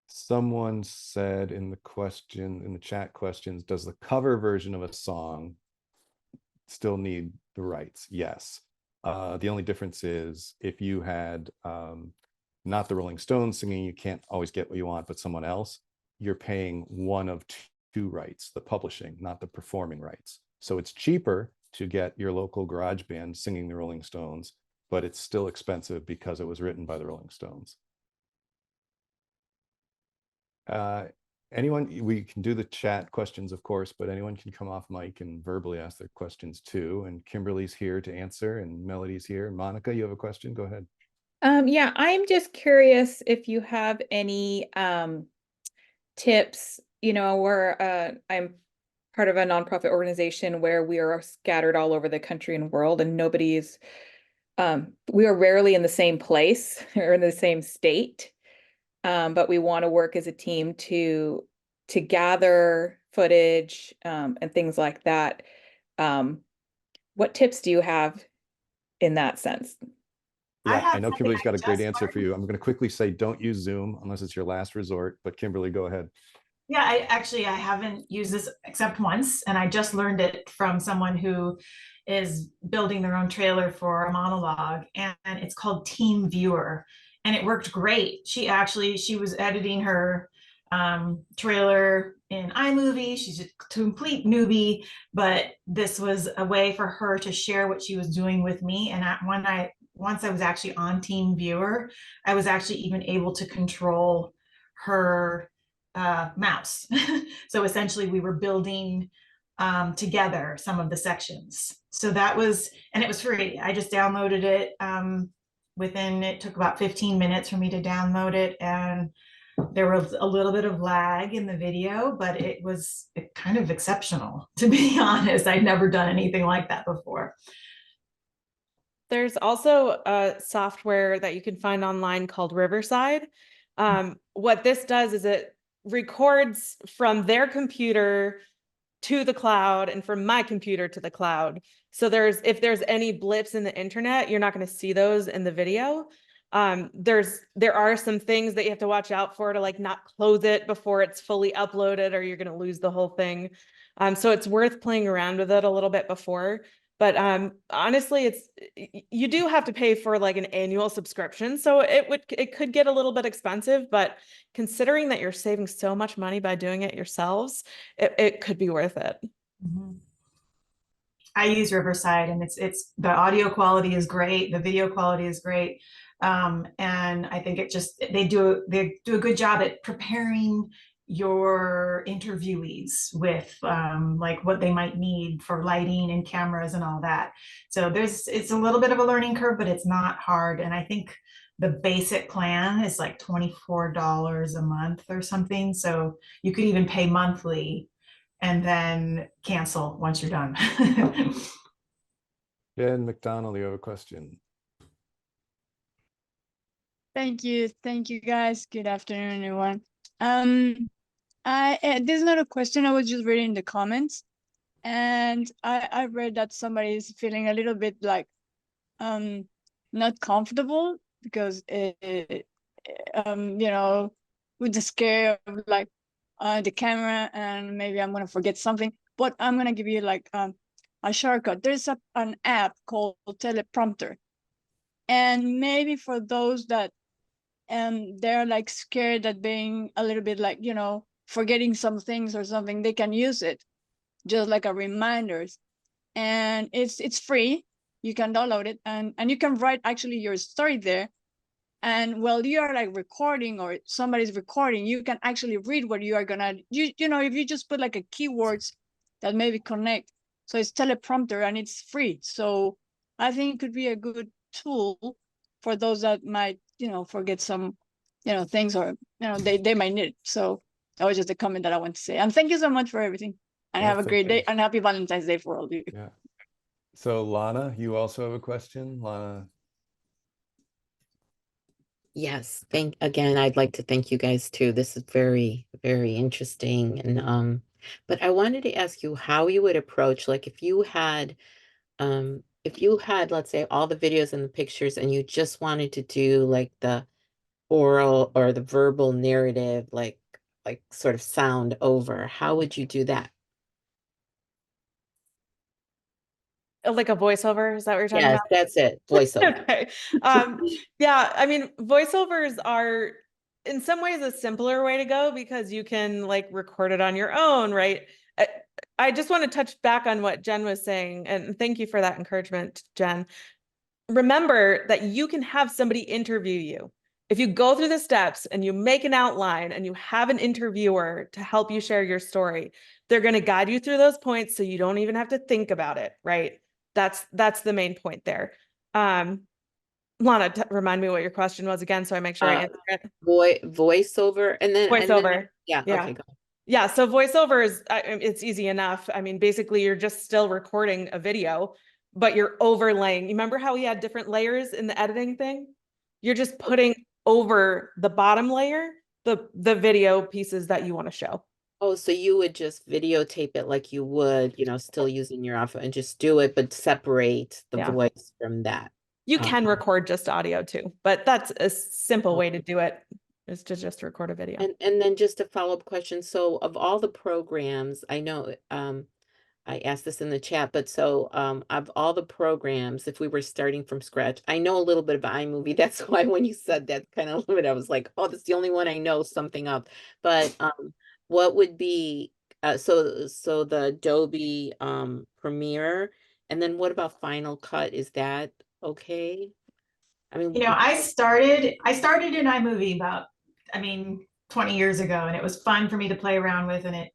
Someone said in the chat questions, does the cover version of a song still need the rights? Yes. The only difference is if you had not the Rolling Stones singing, you can't always get what you want, but someone else, you're paying one of two rights, the publishing, not the performing rights. So it's cheaper to get your local garage band singing the Rolling Stones, but it's still expensive because it was written by the Rolling Stones. Anyone, we can do the chat questions, of course, but anyone can come off mic and verbally ask their questions too. And Kimberly's here to answer, and Melody's here. Monica, you have a question? Go ahead. Yeah, I'm just curious if you have any tips. I'm part of a nonprofit organization where we are scattered all over the country and world, and we are rarely in the same place or in the same state. But we want to work as a team to gather footage and things like that. What tips do you have in that sense? Yeah, I know Kimberly's got a great answer for you. I'm going to quickly say, don't use Zoom unless it's your last resort, but Kimberly, go ahead. Yeah, I haven't used this except once, and I just learned it from someone who is building their own trailer for a monologue, and it's called Team Viewer, and it worked great. She was editing her trailer in iMovie. She's a complete newbie, but this was a way for her to share what she was doing with me. And once I was actually on Team Viewer, I was actually even able to control her mouse. So essentially we were building together some of the sections. So that was, and it was free. I just downloaded it. It took about 15 minutes for me to download it, and there was a little bit of lag in the video, but it was kind of exceptional, to be honest. I'd never done anything like that before. There's also a software that you can find online called Riverside. What this does is it records from their computer to the cloud and from my computer to the cloud. So if there's any blips in the internet, you're not going to see those in the video. There are some things that you have to watch out for to not close it before it's fully uploaded, or you're going to lose the whole thing. So it's worth playing around with it a little bit before. But honestly, you do have to pay for an annual subscription, so it could get a little bit expensive. But considering that you're saving so much money by doing it yourselves, it could be worth it. Mm-hmm. I use Riverside, and it's the audio quality is great, the video quality is great, and I think they do a good job at preparing your interviewees with what they might need for lighting and cameras and all that. So it's a little bit of a learning curve, but it's not hard. And I think the basic plan is like $24 a month or something. So you could even pay monthly and then cancel once you're done. Jen McDonald, you have a question. Thank you. Thank you, guys. Good afternoon, everyone. This is not a question. I was just reading the comments, and I read that somebody is feeling a little bit like not comfortable because you know, with the scare of like the camera, and maybe I'm gonna forget something. But I'm gonna give you like a shortcut. There's an app called Teleprompter, and maybe for those that they're like scared that being a little bit like, you know, forgetting some things or something, they can use it just like a reminders. And it's free. You can download it, and you can write actually your story there. And while you are like recording or somebody's recording, you can actually read what you are gonna, you know, if you just put like a keywords that maybe connect. So it's teleprompter and it's free. So I think it could be a good tool for those that might, you know, forget some, you know, things, or, you know, they might need it. So that was just a comment that I want to say. And thank you so much for everything. And Yeah, have a thank great you. day, and happy Valentine's Day for all of you. Yeah. So Lana, you also have a question? Lana. Yes, again, I'd like to thank you guys too. This is very, very interesting. And but I wanted to ask you how you would approach, like if you had, let's say, all the videos and the pictures, and you just wanted to do like the oral or the verbal narrative, like sort of sound over, how would you do that? Like a voiceover, is that what you're talking Yes, about? that's it. Voiceover. Okay. Yeah, I mean, voiceovers are in some ways a simpler way to go because you can like record it on your own, right? I just want to touch back on what Jen was saying, and thank you for that encouragement, Jen. Remember that you can have somebody interview you. If you go through the steps and you make an outline and you have an interviewer to help you share your story, they're going to guide you through those points so you don't even have to think about it, right? That's the main point there. Lana, remind me what your question was again, so I make sure I answer it. Voiceover, and then Voiceover. yeah. Okay, go. Yeah, so voiceover is, it's easy enough. I mean, basically you're just still recording a video, but you're overlaying. You remember how we had different layers in the editing thing? You're just putting over the bottom layer, the video pieces that you want to show. Oh, so you would just videotape it like you would, you know, still using your iPhone, and just do it, but separate the Yeah. voice from that. You can record just audio too, but that's a simple way to do it, is to just record a video. And then just a follow-up question. So of all the programs, I know I asked this in the chat, but so of all the programs, if we were starting from scratch, I know a little bit of iMovie. That's why when you said that kind of limit, I was like, oh, that's the only one I know something of. But what would be so the Adobe Premiere, and then what about Final Cut? Is that okay? I mean, You know, I started in iMovie about, 20 years ago, and it was fun for me to play around with, and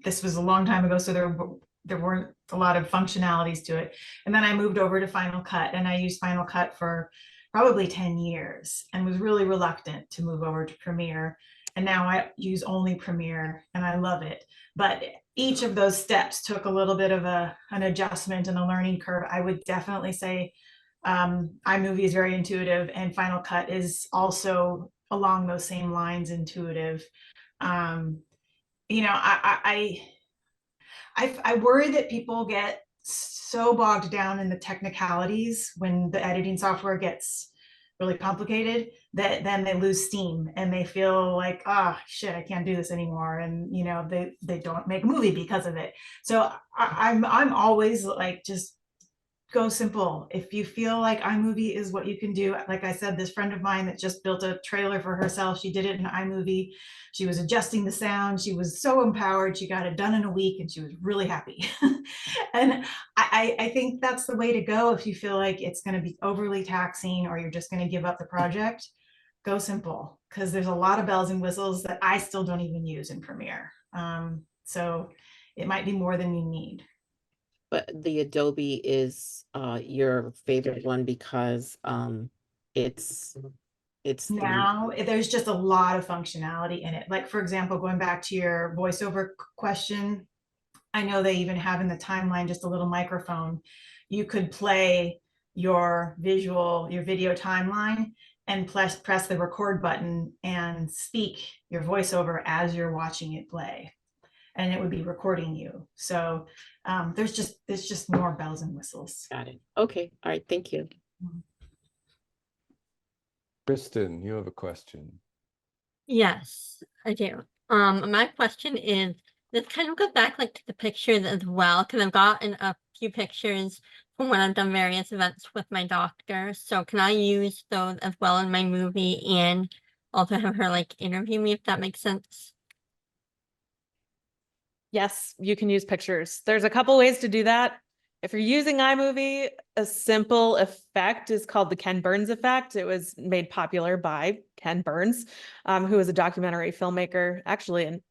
this was a long time ago, so there weren't a lot of functionalities to it. And then I moved over to Final Cut, and I used Final Cut for probably 10 years and was really reluctant to move over to Premiere. And now I use only Premiere, and I love it. But each of those steps took a little bit of an adjustment and a learning curve. I would definitely say iMovie is very intuitive, and Final Cut is also along those same lines, intuitive. You know, I worry that people get so bogged down in the technicalities when the editing software gets really complicated, that then they lose steam and they feel like, oh shit, I can't do this anymore, and you know, they don't make a movie because of it. So I'm always like, just go simple. If you feel like iMovie is what you can do, like I said, this friend of mine that just built a trailer for herself, she did it in iMovie. She was adjusting the sound. She was so empowered. She got it done in a week, and she was really happy. And I think that's the way to go. If you feel like it's going to be overly taxing, or you're just going to give up the project, go simple, because there's a lot of bells and whistles that I still don't even use in Premiere. So it might be more than you need. but the Adobe is your favorite one because it's now there's just a lot of functionality in it. Like, for example, going back to your voiceover question, I know they even have in the timeline just a little microphone. you could play your video timeline and press the record button and speak your voiceover as you're watching it play, and it would be recording you. So there's just more bells and whistles. Got it. Okay. All right. Thank you. Kristen, you have a question. Yes, I do. My question is, this kind of goes back like to the pictures as well, because I've gotten a few pictures from when I've done various events with my doctor. So can I use those as well in my movie and also have her like interview me, if that makes sense? Yes, you can use pictures. There's a couple ways to do that. If you're using iMovie, a simple effect is called the Ken Burns effect. It was made popular by Ken Burns, who was a documentary filmmaker, actually, and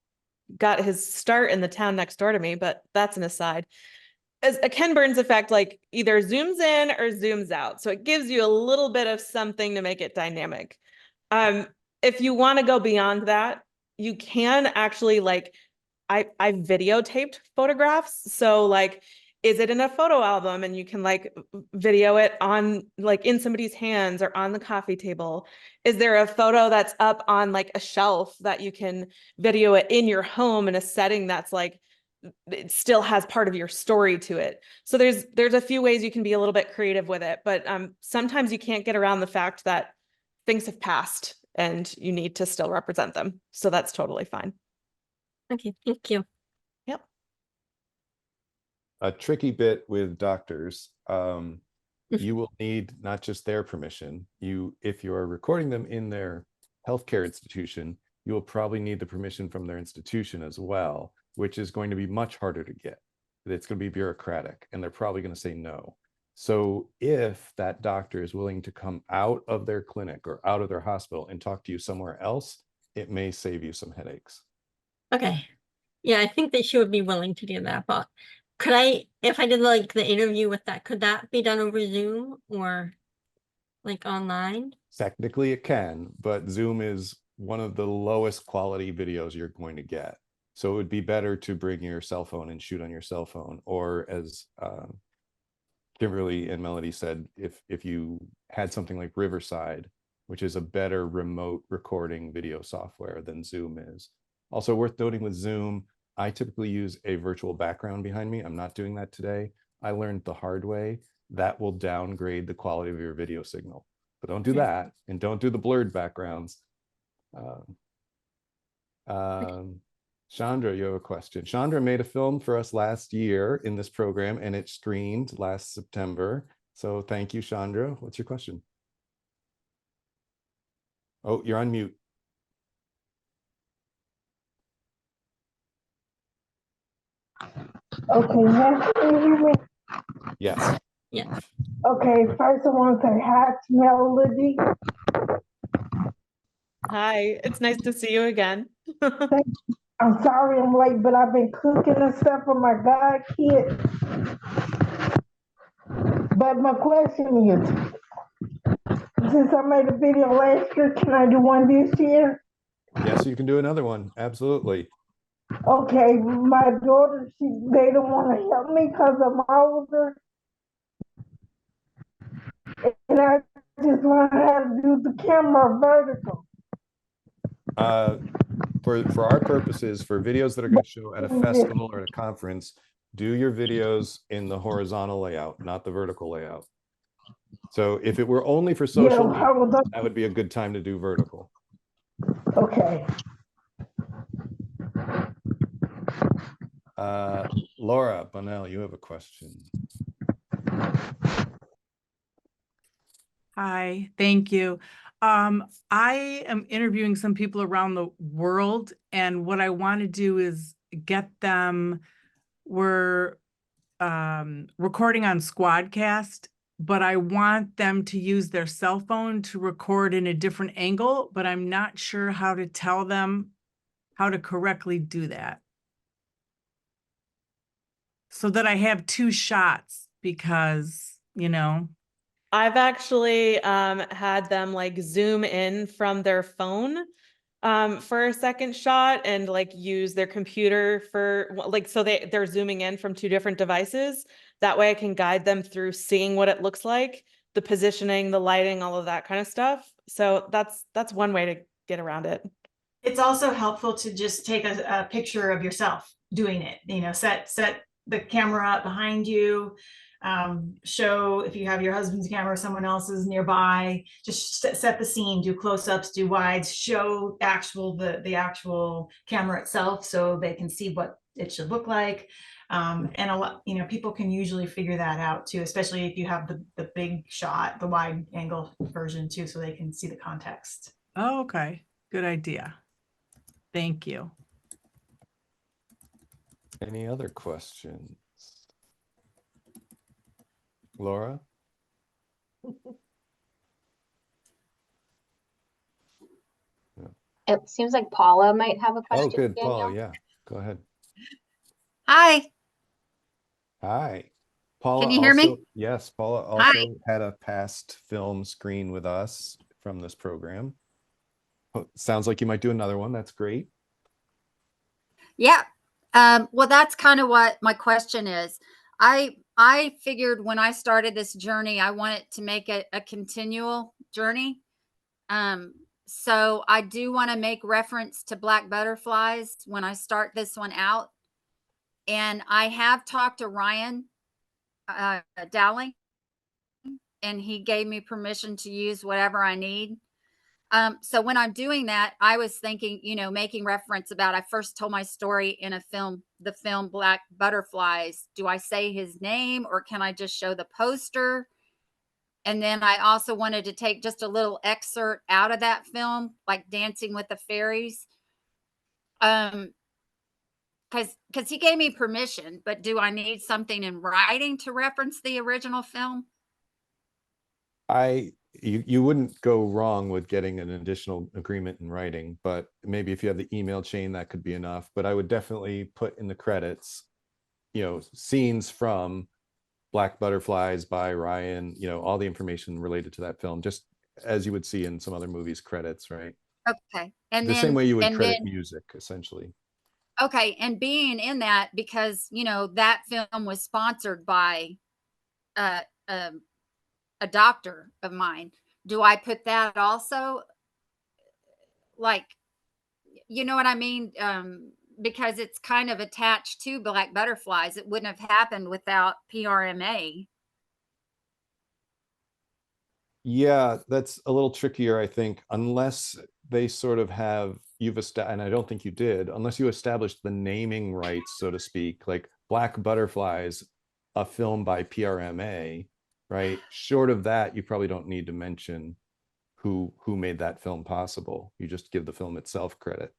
got his start in the town next door to me, but that's an aside. As a Ken Burns effect, like either zooms in or zooms out. So it gives you a little bit of something to make it dynamic. If you want to go beyond that, you can actually like, I videotaped photographs. So like, is it in a photo album and you can like video it on like in somebody's hands or on the coffee table? Is there a photo that's up on like a shelf that you can video it in your home in a setting that's like, it still has part of your story to it? So there's a few ways you can be a little bit creative with it, but sometimes you can't get around the fact that things have passed and you need to still represent them. So that's totally fine. Okay, thank you. Yep. A tricky bit with doctors, you will need not just their permission. If you're recording them in their healthcare institution, you will probably need the permission from their institution as well, which is going to be much harder to get. It's going to be bureaucratic, and they're probably going to say no. So if that doctor is willing to come out of their clinic or out of their hospital and talk to you somewhere else, it may save you some headaches. Okay. Yeah, I think that she would be willing to do that, but could I, if I did like the interview with that, could that be done over Zoom or like online? Technically it can, but Zoom is one of the lowest quality videos you're going to get. So it would be better to bring your cell phone and shoot on your cell phone, or as Kimberly and Melody said, if you had something like Riverside, which is a better remote recording video software than Zoom is. Also worth noting with Zoom, I typically use a virtual background behind me. I'm not doing that today. I learned the hard way that will downgrade the quality of your video signal. But don't do that, and don't do the blurred backgrounds. Chandra, you have a question. Chandra made a film for us last year in this program, and it screened last September. So thank you, Chandra. What's your question? Oh, you're on mute. Okay, yes, can you hear me? Yes. Yeah. Okay, first I want to say hi to Melody. Hi, it's nice to see you again. I'm sorry I'm late, but I've been cooking and stuff for my god kid. But my question is, since I made a video last year, can I do one this year? Yes, you can do another one. Absolutely. Okay, my daughter, they don't want to help me because I'm older. And I just learned how to do the camera vertical. For our purposes, for videos that are going to show at a festival or at a conference, do your videos in the horizontal layout, not the vertical layout. So if it were only for social media, that would be a good time to do vertical. Okay. Laura Bonnell, you have a question. Hi, thank you. I am interviewing some people around the world, and what I want to do is get them, we're recording on Squadcast, but I want them to use their cell phone to record in a different angle, but I'm not sure how to tell them how to correctly do that, so that I have two shots, because, you know. I've actually had them like zoom in from their phone for a second shot and like use their computer for like, so they're zooming in from two different devices. That way I can guide them through seeing what it looks like, the positioning, the lighting, all of that kind of stuff. So that's one way to get around it. It's also helpful to just take a picture of yourself doing it. You know, set the camera up behind you. Show if you have your husband's camera or someone else's nearby. Just set the scene. Do close-ups. Do wides. Show the actual camera itself so they can see what it should look like. And a lot, you know, people can usually figure that out too, especially if you have the big shot, the wide angle version too, so they can see the context. Oh, okay. Good idea. Thank you. Any other questions? Laura? It seems like Paula might have a question. Oh, good, Danielle. Paula, yeah, go ahead. Hi. Hi. Paula Can you hear me? also, yes, Paula Hi. also had a past film screen with us from this program. Oh, sounds like you might do another one. That's great. Yeah. Well, that's kind of what my question is. I figured when I started this journey, I wanted to make it a continual journey. So I do want to make reference to Black Butterflies when I start this one out. And I have talked to Ryan Dowling, and he gave me permission to use whatever I need. So when I'm doing that, I was thinking, you know, making reference about, I first told my story in a film, the film Black Butterflies. Do I say his name or can I just show the poster? And then I also wanted to take just a little excerpt out of that film, like Dancing with the Fairies. Because he gave me permission, but do I need something in writing to reference the original film? You wouldn't go wrong with getting an additional agreement in writing, but maybe if you have the email chain, that could be enough. But I would definitely put in the credits, you know, scenes from Black Butterflies by Ryan, you know, all the information related to that film, just as you would see in some other movies credits, right? Okay. And The then same way you would and credit then music, essentially. okay, and being in that, because you know that film was sponsored by uh, um, a doctor of mine. Do I put that also? Like, you know what I mean? Because it's kind of attached to Black Butterflies. It wouldn't have happened without PRMA. Yeah, that's a little trickier, I think, unless they sort of have and I don't think you did, unless you established the naming rights, so to speak, like Black Butterflies, a film by PRMA, right? Short of that, you probably don't need to mention who made that film possible. You just give the film itself credit.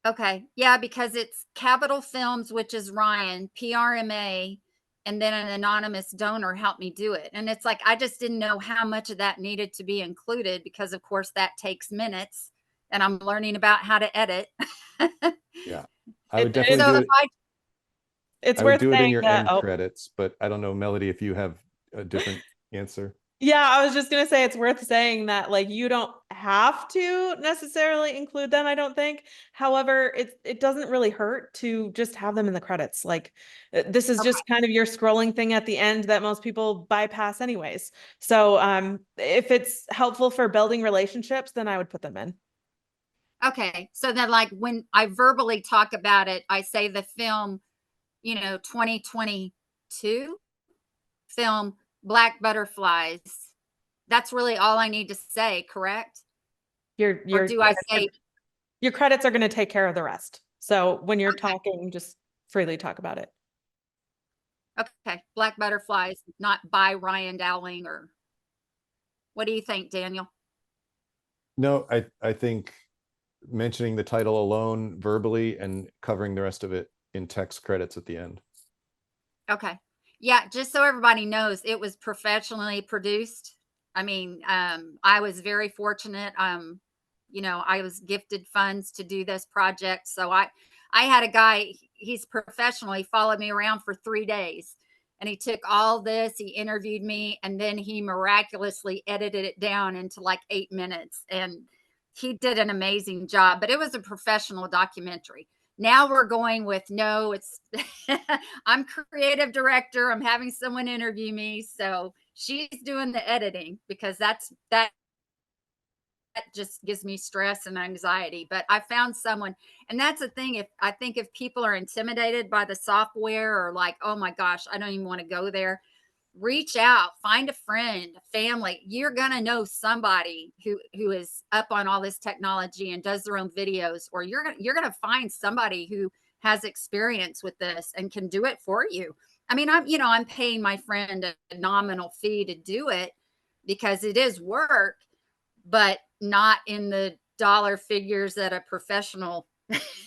Okay. Yeah, because it's Capital Films, which is Ryan, PRMA, and then an anonymous donor helped me do it. And it's like, I just didn't know how much of that needed to be included because, of course, that takes minutes and I'm learning about how to edit. Yeah, I would definitely So do if it. It's I would worth do it in saying your that. end credits, but I don't know, Melody, if you have a different answer. Yeah, I was just gonna say it's worth saying that like you don't have to necessarily include them, I don't think. However, it doesn't really hurt to just have them in the credits. Like this is just kind of your scrolling thing at the end that most people bypass anyways. So if it's helpful for building relationships, then I would put them in. Okay. So then like when I verbally talk about it, I say the film, you know, 2022 film Black Butterflies. That's really all I need to say, correct? Or do I say your credits are going to take care of the rest. So when you're talking, just freely talk about it. okay, Black Butterflies, not by Ryan Dowling, or what do you think, Daniel? No, I think mentioning the title alone verbally and covering the rest of it in text credits at the end. Okay. Yeah, just so everybody knows, it was professionally produced. I mean, I was very fortunate. You know, I was gifted funds to do this project. So I had a guy, he's professional. He followed me around for 3 days and he took all this, he interviewed me, and then he miraculously edited it down into like 8 minutes. And he did an amazing job, but it was a professional documentary. Now we're going with, no, it's, I'm creative director. I'm having someone interview me. So she's doing the editing, because that just gives me stress and anxiety. But I found someone, and that's the thing. I think if people are intimidated by the software, or like, oh my gosh, I don't even want to go there, reach out, find a friend, a family. You're going to know somebody who is up on all this technology and does their own videos, or you're going to find somebody who has experience with this and can do it for you. I mean, I'm paying my friend a nominal fee to do it because it is work, but not in the dollar figures that a professional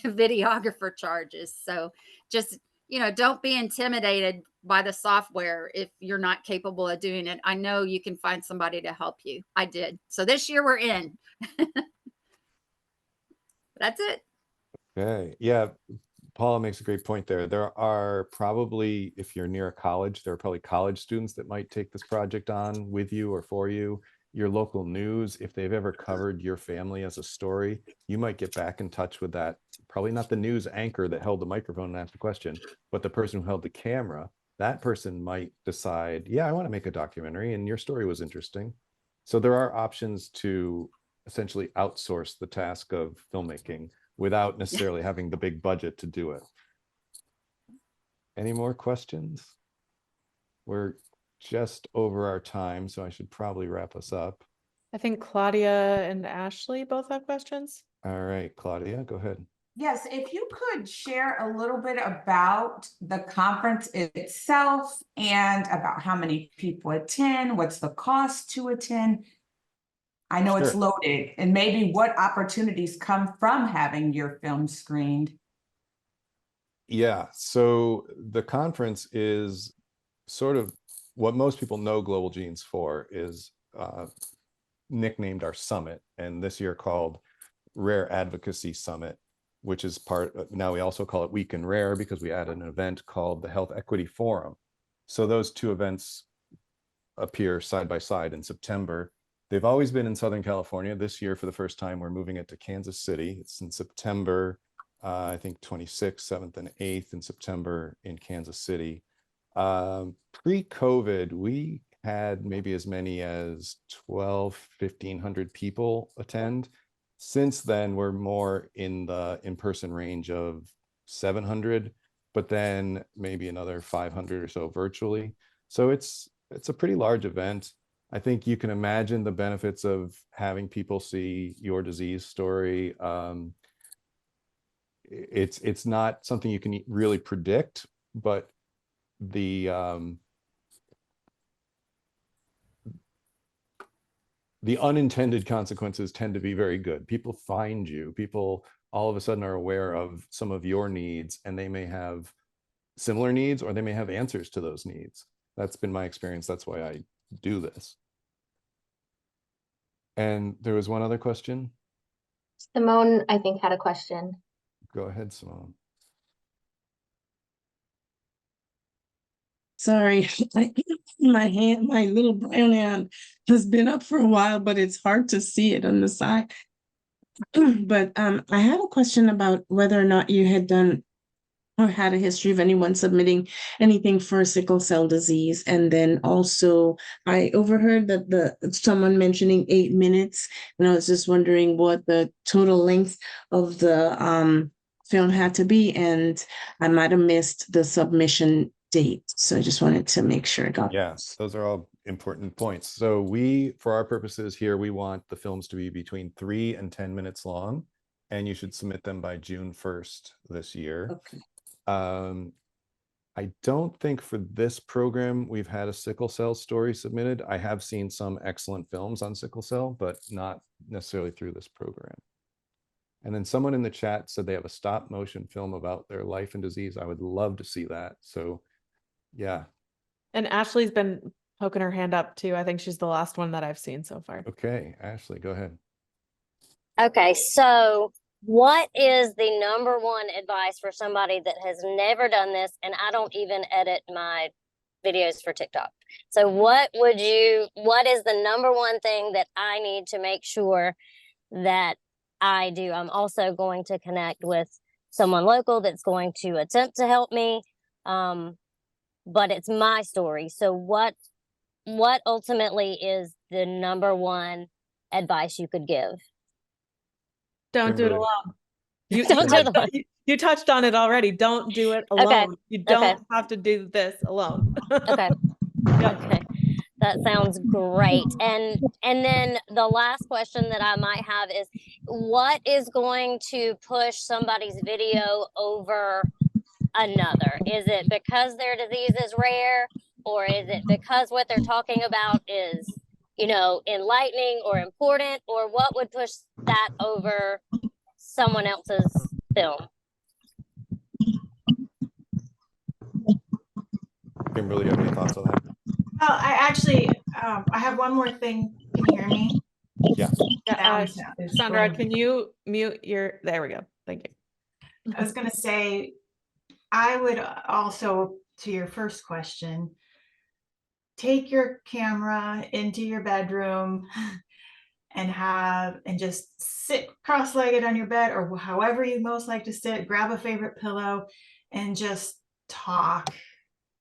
videographer charges. So just, don't be intimidated by the software if you're not capable of doing it. I know you can find somebody to help you. I did. So this year we're in. That's it. Okay. Yeah. Paula makes a great point there. There are probably, if you're near a college, there are probably college students that might take this project on with you or for you. Your local news, if they've ever covered your family as a story, you might get back in touch with that. Probably not the news anchor that held the microphone and asked the question, but the person who held the camera. That person might decide, yeah, I want to make a documentary and your story was interesting. So there are options to essentially outsource the task of filmmaking without necessarily having the big budget to do it. Any more questions? We're just over our time, so I should probably wrap us up. I think Claudia and Ashley both have questions. All right, Claudia, go ahead. Yes, if you could share a little bit about the conference itself and about how many people attend, what's the cost to attend? I know it's loaded, and maybe what opportunities come from having your film screened. Yeah, so the conference is sort of what most people know Global Genes for, is nicknamed our summit, and this year called Rare Advocacy Summit, which is now we also call it Week in Rare because we added an event called the Health Equity Forum. So those two events appear side by side in September. They've always been in Southern California. This year, for the first time, we're moving it to Kansas City. It's in September, I think 26th, 7th, and 8th in September in Kansas City. Pre-COVID, we had maybe as many as 1,500 people attend. Since then, we're more in the in-person range of 700, but then maybe another 500 or so virtually. So it's a pretty large event. I think you can imagine the benefits of having people see your disease story. It's not something you can really predict, but the unintended consequences tend to be very good. People find you. People all of a sudden are aware of some of your needs, and they may have similar needs, or they may have answers to those needs. That's been my experience. That's why I do this. And there was one other question. Simone, I think, had a question. Go ahead, Simone. Sorry, my little brown hand has been up for a while, but it's hard to see it on the side. But I had a question about whether or not you had done or had a history of anyone submitting anything for sickle cell disease. And then also I overheard that someone mentioning 8 minutes, and I was just wondering what the total length of the film had to be, and I might have missed the submission date. So I just wanted to make sure I got. Yes, those are all important points. So for our purposes here, we want the films to be between 3 and 10 minutes long, and you should submit them by June 1st this year. Okay. I don't think for this program we've had a sickle cell story submitted. I have seen some excellent films on sickle cell, but not necessarily through this program. And then someone in the chat said they have a stop motion film about their life and disease. I would love to see that. So yeah. And Ashley's been poking her hand up too. I think she's the last one that I've seen so far. Okay, Ashley, go ahead. Okay, so what is the number one advice for somebody that has never done this? And I don't even edit my videos for TikTok. So what is the number one thing that I need to make sure that I do. I'm also going to connect with someone local that's going to attempt to help me. But it's my story. So what ultimately is the number one advice you could give? Don't do it Kimberly. alone. You, Don't do it alone. you touched on it already. Don't do it alone. You don't have to do this alone. Okay. Yep. Okay. That sounds great. And then the last question that I might have is, what is going to push somebody's video over another? Is it because their disease is rare, or is it because what they're talking about is, enlightening or important, or what would push that over someone else's film? Kimberly, you have any thoughts on that? Well, I actually, I have one more thing. Can you hear me? Yeah. Sandra, can you mute there we go. Thank you. I was going to say, I would also, to your first question, take your camera into your bedroom and just sit cross-legged on your bed, or however you most like to sit, grab a favorite pillow and just talk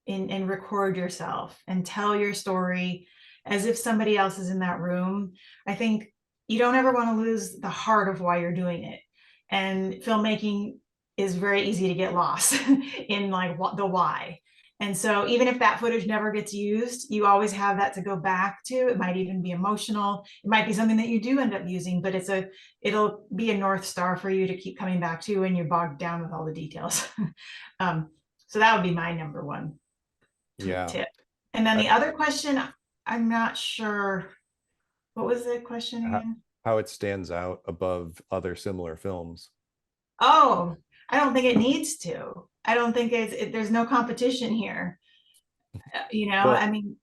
and record yourself and tell your story as if somebody else is in that room. I think you don't ever want to lose the heart of why you're doing it. And filmmaking is very easy to get lost in like the why. And so even if that footage never gets used, you always have that to go back to. It might even be emotional. It might be something that you do end up using, but it'll be a North Star for you to keep coming back to when you're bogged down with all the details. So that would be my number one tip. And then the other question, I'm not sure. What was the question again? How it stands out above other similar films. Oh, I don't think it needs to. I don't think there's no competition here. Well, I mean,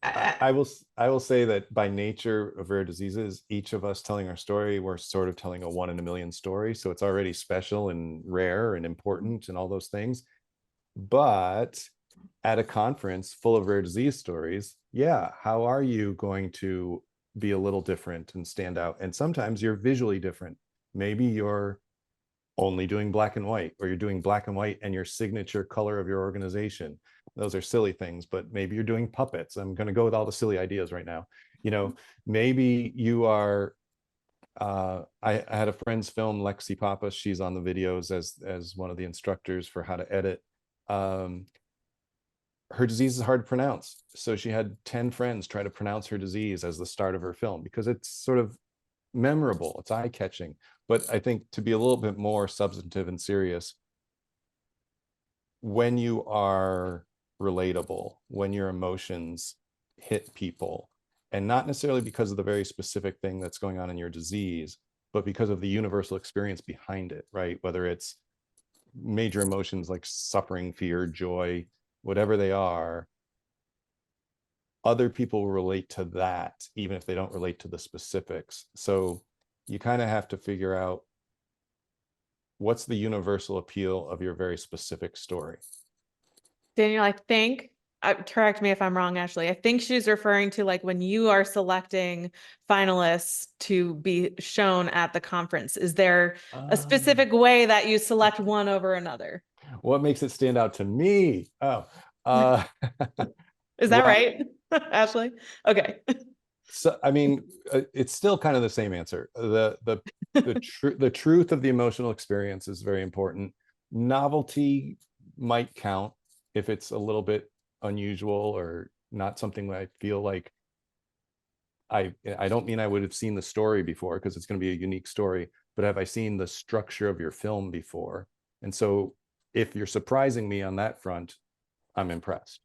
I will say that by nature of rare diseases, each of us telling our story, we're sort of telling a 1 in a million story. So it's already special and rare and important and all those things. But at a conference full of rare disease stories, how are you going to be a little different and stand out? And sometimes you're visually different. Maybe you're only doing black and white, or you're doing black and white and your signature color of your organization. Those are silly things, but maybe you're doing puppets. I'm going to go with all the silly ideas right now. Maybe you are I had a friend's film, Lexi Papa. She's on the videos as one of the instructors for how to edit. Her disease is hard to pronounce, so she had 10 friends try to pronounce her disease as the start of her film, because it's sort of memorable, it's eye-catching. But I think, to be a little bit more substantive and serious, when you are relatable, when your emotions hit people, and not necessarily because of the very specific thing that's going on in your disease, but because of the universal experience behind it, right? Whether it's major emotions like suffering, fear, joy, whatever they are, other people relate to that, even if they don't relate to the specifics. So you kind of have to figure out what's the universal appeal of your very specific story. Daniel, I think, correct me if I'm wrong, Ashley, I think she's referring to like when you are selecting finalists to be shown at the conference. Is there a specific way that you select one over another? What makes it stand out to me? Is that right, Ashley? Okay. So, I mean, it's still kind of the same answer. The truth of the emotional experience is very important. Novelty might count if it's a little bit unusual or not something that I feel like I don't mean I would have seen the story before, because it's going to be a unique story, but have I seen the structure of your film before? And so if you're surprising me on that front, I'm impressed,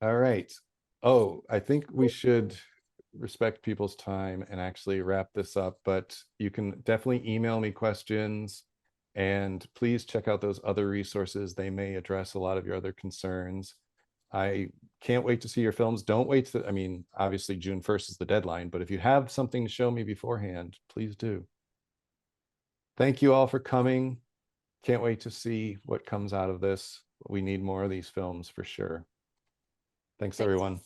All right. Oh, I think we should respect people's time and actually wrap this up, but you can definitely email me questions, and please check out those other resources. They may address a lot of your other concerns. I can't wait to see your films. Don't wait to, obviously June 1st is the deadline, but if you have something to show me beforehand, please do. Thank you all for coming. Can't wait to see what comes out of this. We need more of these films for sure. Thanks, everyone.